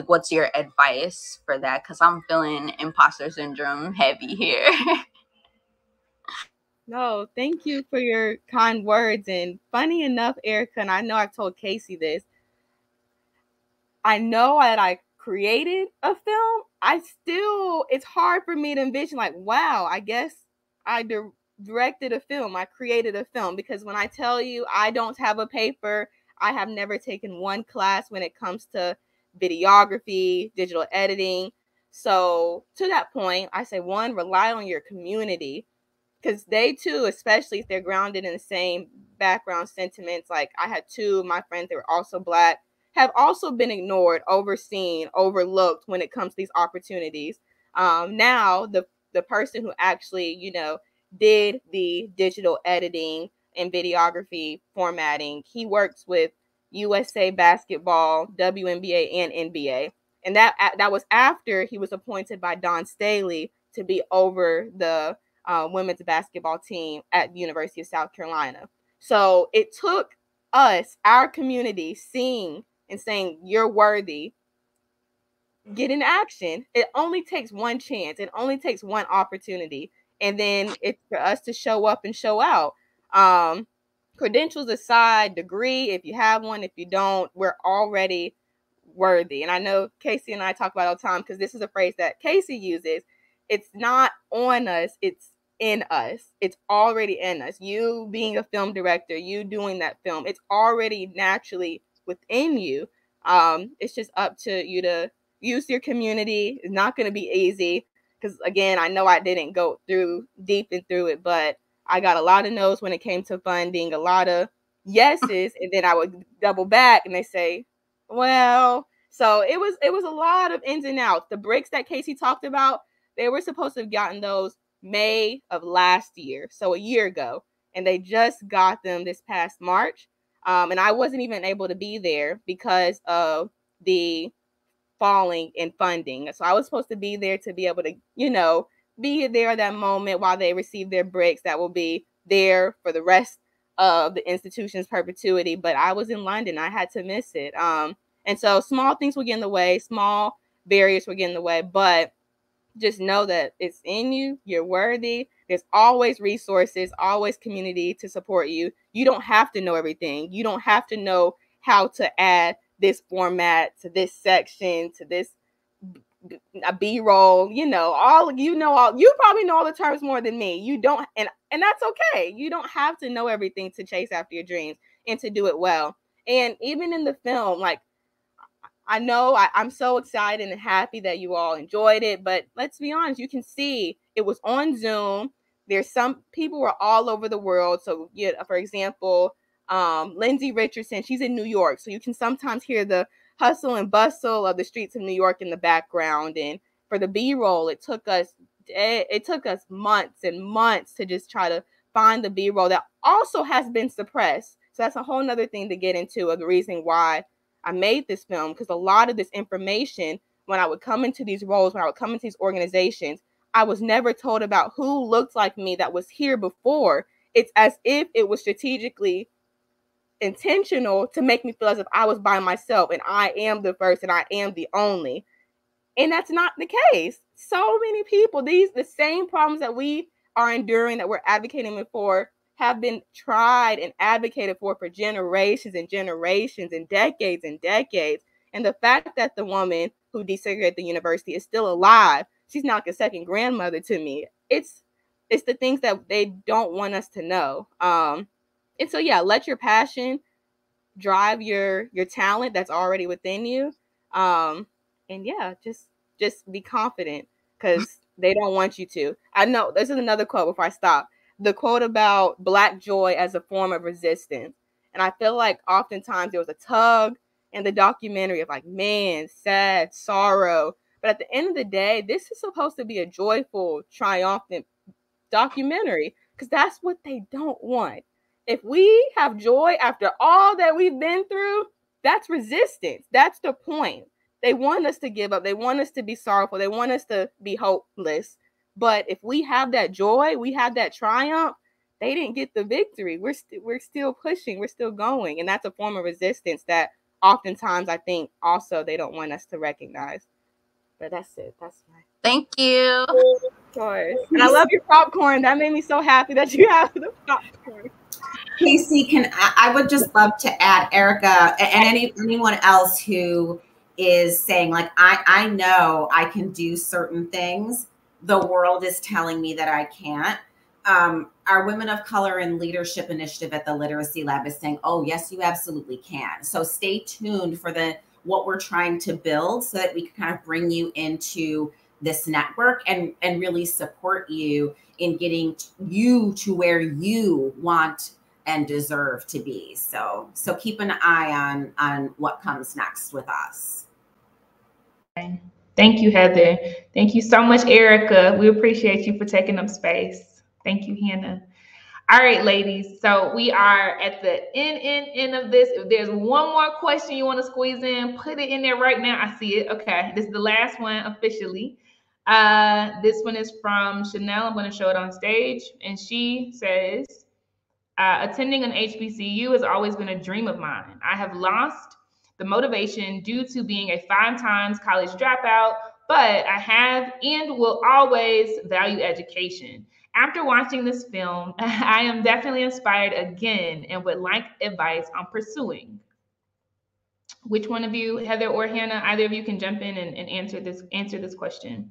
what's your advice for that? Because I'm feeling imposter syndrome heavy here. No, thank you for your kind words. And funny enough, Erica, and I know I've told Casey this, I know that I created a film. It's hard for me to envision like, wow, I guess I directed a film. I created a film, because when I tell you I don't have a paper, I have never taken one class when it comes to videography, digital editing. So to that point, I say, one, rely on your community, because they too, especially if they're grounded in the same background sentiments. Like I had 2 of my friends that were also Black, have also been ignored, overseen, overlooked when it comes to these opportunities. Now the person who actually, did the digital editing and videography formatting, he works with USA basketball, WNBA, and NBA. And that was after he was appointed by Don Staley to be over the women's basketball team at the University of South Carolina. So it took us, our community, seeing and saying, you're worthy, get in action. It only takes one chance. It only takes one opportunity. And then it's for us to show up and show out. Credentials aside, degree, if you have one, if you don't, we're already worthy. And I know Casey and I talk about it all the time, because this is a phrase that Casey uses. It's not on us, it's in us. It's already in us. You being a film director, you doing that film, it's already naturally within you. It's just up to you to use your community. It's not going to be easy, because again, I know I didn't go through deep and through it, but I got a lot of no's when it came to funding, a lot of yeses, and then I would double back and they say, well, so it was a lot of ins and outs. The bricks that Casey talked about, they were supposed to have gotten those May of last year, so a year ago, and they just got them this past March. And I wasn't even able to be there because of the falling in funding. So I was supposed to be there to be able to, be there at that moment while they receive their bricks that will be there for the rest of the institution's perpetuity. But I was in London. I had to miss it. And so small things will get in the way. Small barriers will get in the way. But just know that it's in you. You're worthy. There's always resources, always community to support you. You don't have to know everything. You don't have to know how to add this format to this section, to this a B-roll, you probably know all the terms more than me. You don't, and that's okay. You don't have to know everything to chase after your dreams and to do it well. And even in the film, like, I know I'm so excited and happy that you all enjoyed it, but let's be honest, you can see it was on Zoom. There's some people were all over the world. So, for example, Lindsay Richardson, she's in New York. So you can sometimes hear the hustle and bustle of the streets of New York in the background. And for the B-roll, it took us months and months to just try to find the B-roll that also has been suppressed. So that's a whole nother thing to get into of the reason why I made this film, because a lot of this information, when I would come into these roles, when I would come into these organizations, I was never told about who looked like me that was here before. It's as if it was strategically intentional to make me feel as if I was by myself and I am the first and I am the only. And that's not the case. So many people, the same problems that we are enduring, that we're advocating for, have been tried and advocated for generations and generations and decades and decades. And the fact that the woman who desegregated the university is still alive, she's not like a second grandmother to me. It's the things that they don't want us to know. And so, yeah, let your passion drive your talent that's already within you. And yeah, just be confident, because they don't want you to. I know this is another quote before I stop. The quote about Black joy as a form of resistance. And I feel like oftentimes there was a tug in the documentary of like, man, sad, sorrow. But at the end of the day, this is supposed to be a joyful, triumphant documentary, because that's what they don't want. If we have joy after all that we've been through, that's resistance. That's the point. They want us to give up. They want us to be sorrowful. They want us to be hopeless. But if we have that joy, we have that triumph, they didn't get the victory. We're still pushing. We're still going. And that's a form of resistance that oftentimes I think also they don't want us to recognize. But that's it. That's right. Thank you. Of course. And I love your popcorn. That made me so happy that you have the popcorn. Casey, I would just love to add, Erica, and anyone else who is saying, like, I know I can do certain things. The world is telling me that I can't. Our Women of Color in Leadership initiative at the Literacy Lab is saying, oh, yes, you absolutely can. So stay tuned for what we're trying to build so that we can kind of bring you into this network and really support you in getting you to where you want and deserve to be. So keep an eye on what comes next with us. Thank you, Heather. Thank you so much, Erica. We appreciate you for taking up space. Thank you, Hannah. All right, ladies. So we are at the end of this. If there's one more question you want to squeeze in, put it in there right now. I see it. Okay. This is the last one officially. This one is from Chanel. I'm going to show it on stage. And she says, attending an HBCU has always been a dream of mine. I have lost the motivation due to being a 5 times college dropout, but I have and will always value education. After watching this film, I am definitely inspired again and would like advice on pursuing. Which one of you, Heather or Hannah, either of you can jump in and answer this question.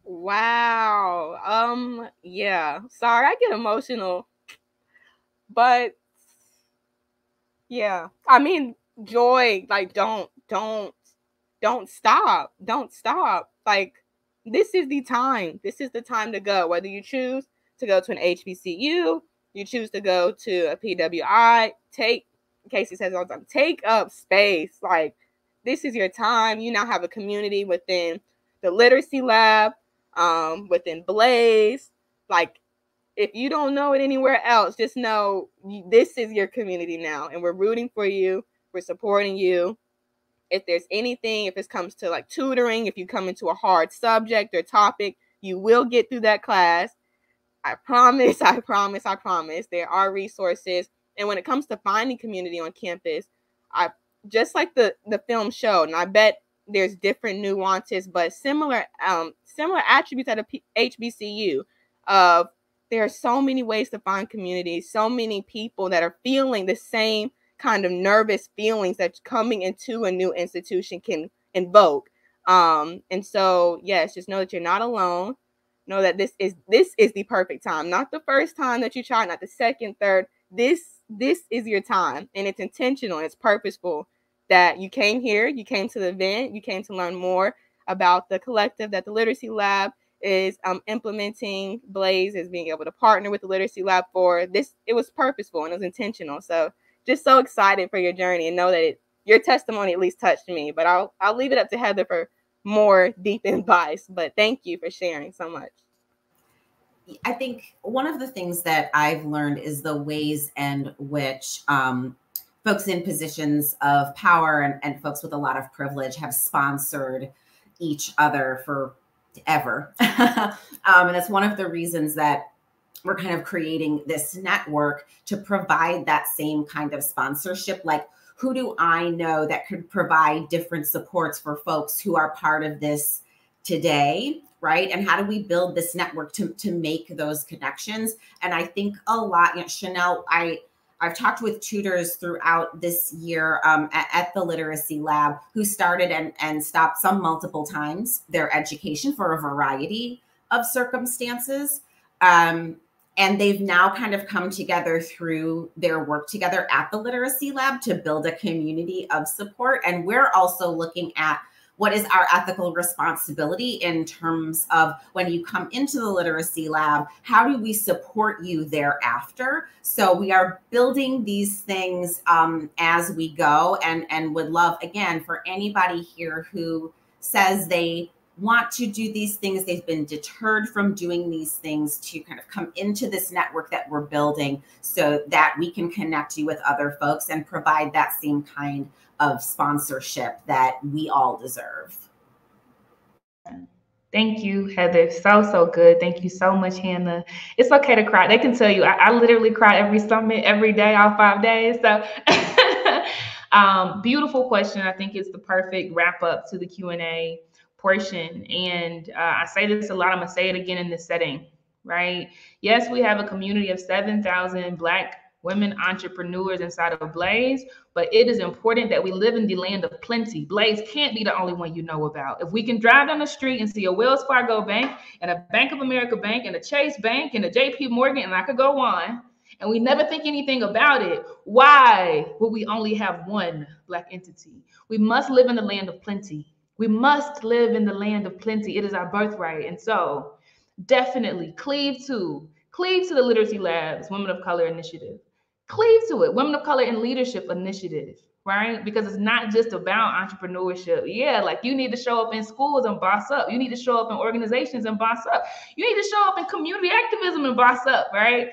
Wow. Yeah. Sorry, I get emotional. But yeah. I mean, joy, like don't stop. Don't stop. Like, this is the time. This is the time to go. Whether you choose to go to an HBCU, you choose to go to a PWI, Casey says all the time, take up space. Like, this is your time. You now have a community within the literacy lab, within Blaze. Like, if you don't know it anywhere else, just know this is your community now, and we're rooting for you. We're supporting you. If there's anything, if it comes to like tutoring, if you come into a hard subject or topic, you will get through that class. I promise, I promise, I promise. There are resources. And when it comes to finding community on campus, I just like the film showed, and I bet there's different nuances, but similar attributes at a HBCU of there are so many ways to find community, so many people that are feeling the same kind of nervous feelings that coming into a new institution can invoke. And so, yes, just know that you're not alone. Know that this is the perfect time. Not the first time that you try, not the second, third. This is your time, and it's intentional, it's purposeful that you came here, you came to the event, you came to learn more about the collective that the Literacy Lab is implementing. Blaze is being able to partner with the Literacy Lab for this. It was purposeful and it was intentional. So just so excited for your journey, and know that your testimony at least touched me. But I'll leave it up to Heather for more deep advice. But thank you for sharing so much. I think one of the things that I've learned is the ways in which folks in positions of power and folks with a lot of privilege have sponsored each other forever. And that's one of the reasons that we're kind of creating this network to provide that same kind of sponsorship. Like, who do I know that could provide different supports for folks who are part of this today, right? And how do we build this network to make those connections? And I think a lot, Chanel, I've talked with tutors throughout this year at the Literacy Lab who started and stopped some multiple times their education for a variety of circumstances. And they've now kind of come together through their work together at the Literacy Lab to build a community of support. And we're also looking at what is our ethical responsibility in terms of when you come into the Literacy Lab, how do we support you thereafter? So we are building these things as we go, and would love, again, for anybody here who says they want to do these things, they've been deterred from doing these things, to kind of come into this network that we're building so that we can connect you with other folks and provide that same kind of sponsorship that we all deserve. Thank you, Heather. So good. Thank you so much, Hannah. It's okay to cry. They can tell you, I literally cry every summit, every day, all 5 days. So beautiful question. I think it's the perfect wrap up to the Q&A portion. And I say this a lot, I'm gonna say it again in this setting, right? Yes, we have a community of 7,000 Black women entrepreneurs inside of Blaze, but it is important that we live in the land of plenty. Blaze can't be the only one you know about. If we can drive down the street and see a Wells Fargo bank and a Bank of America bank and a Chase bank and a JP Morgan, and I could go on, and we never think anything about it, why would we only have one Black entity? We must live in the land of plenty. We must live in the land of plenty. It is our birthright. And so definitely cleave to the Literacy Lab's Women of Color Initiative. Cleave to it, Women of Color in Leadership Initiative, right? Because it's not just about entrepreneurship. Yeah, like you need to show up in schools and boss up. You need to show up in organizations and boss up. You need to show up in community activism and boss up, right?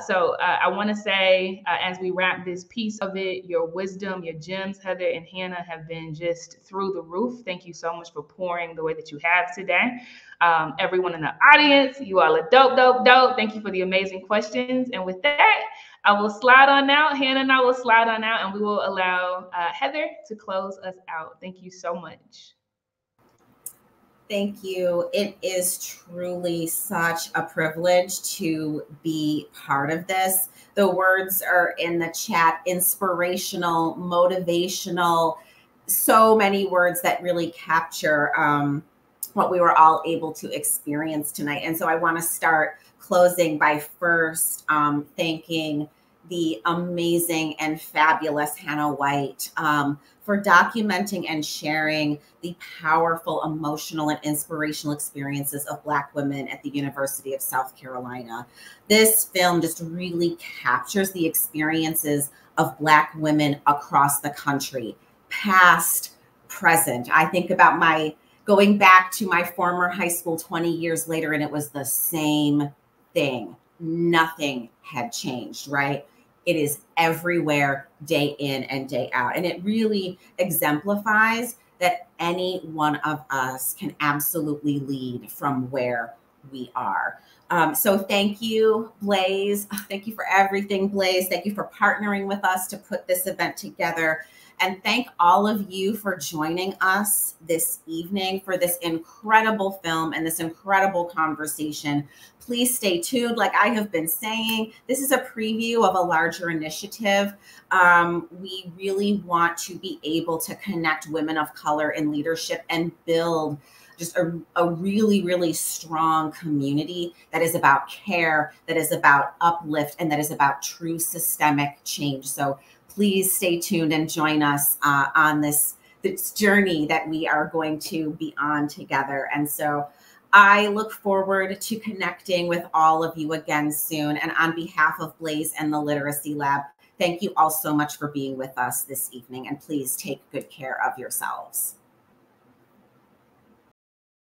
So I want to say, as we wrap this piece of it, your wisdom, your gems, Heather and Hannah, have been just through the roof. Thank you so much for pouring the way that you have today. Everyone in the audience, you all are dope. Thank you for the amazing questions. And with that, I will slide on out. Hannah and I will slide on out, and we will allow Heather to close us out. Thank you so much. Thank you. It is truly such a privilege to be part of this. The words are in the chat: inspirational, motivational, so many words that really capture what we were all able to experience tonight. And so I want to start closing by first thanking the amazing and fabulous Hannah White for documenting and sharing the powerful, emotional, and inspirational experiences of Black women at the University of South Carolina. This film just really captures the experiences of Black women across the country, past, present. I think about going back to my former high school 20 years later, and it was the same thing. Nothing had changed, right? It is everywhere, day in and day out. And it really exemplifies that any one of us can absolutely lead from where we are. So thank you, Blaze. Thank you for everything, Blaze. Thank you for partnering with us to put this event together. And thank all of you for joining us this evening for this incredible film and this incredible conversation. Please stay tuned. Like I have been saying, this is a preview of a larger initiative. We really want to be able to connect women of color in leadership and build just a really, really strong community that is about care, that is about uplift, and that is about true systemic change. So please stay tuned and join us on this journey that we are going to be on together. And so I look forward to connecting with all of you again soon. And on behalf of Blaze and the Literacy Lab, thank you all so much for being with us this evening. And please take good care of yourselves.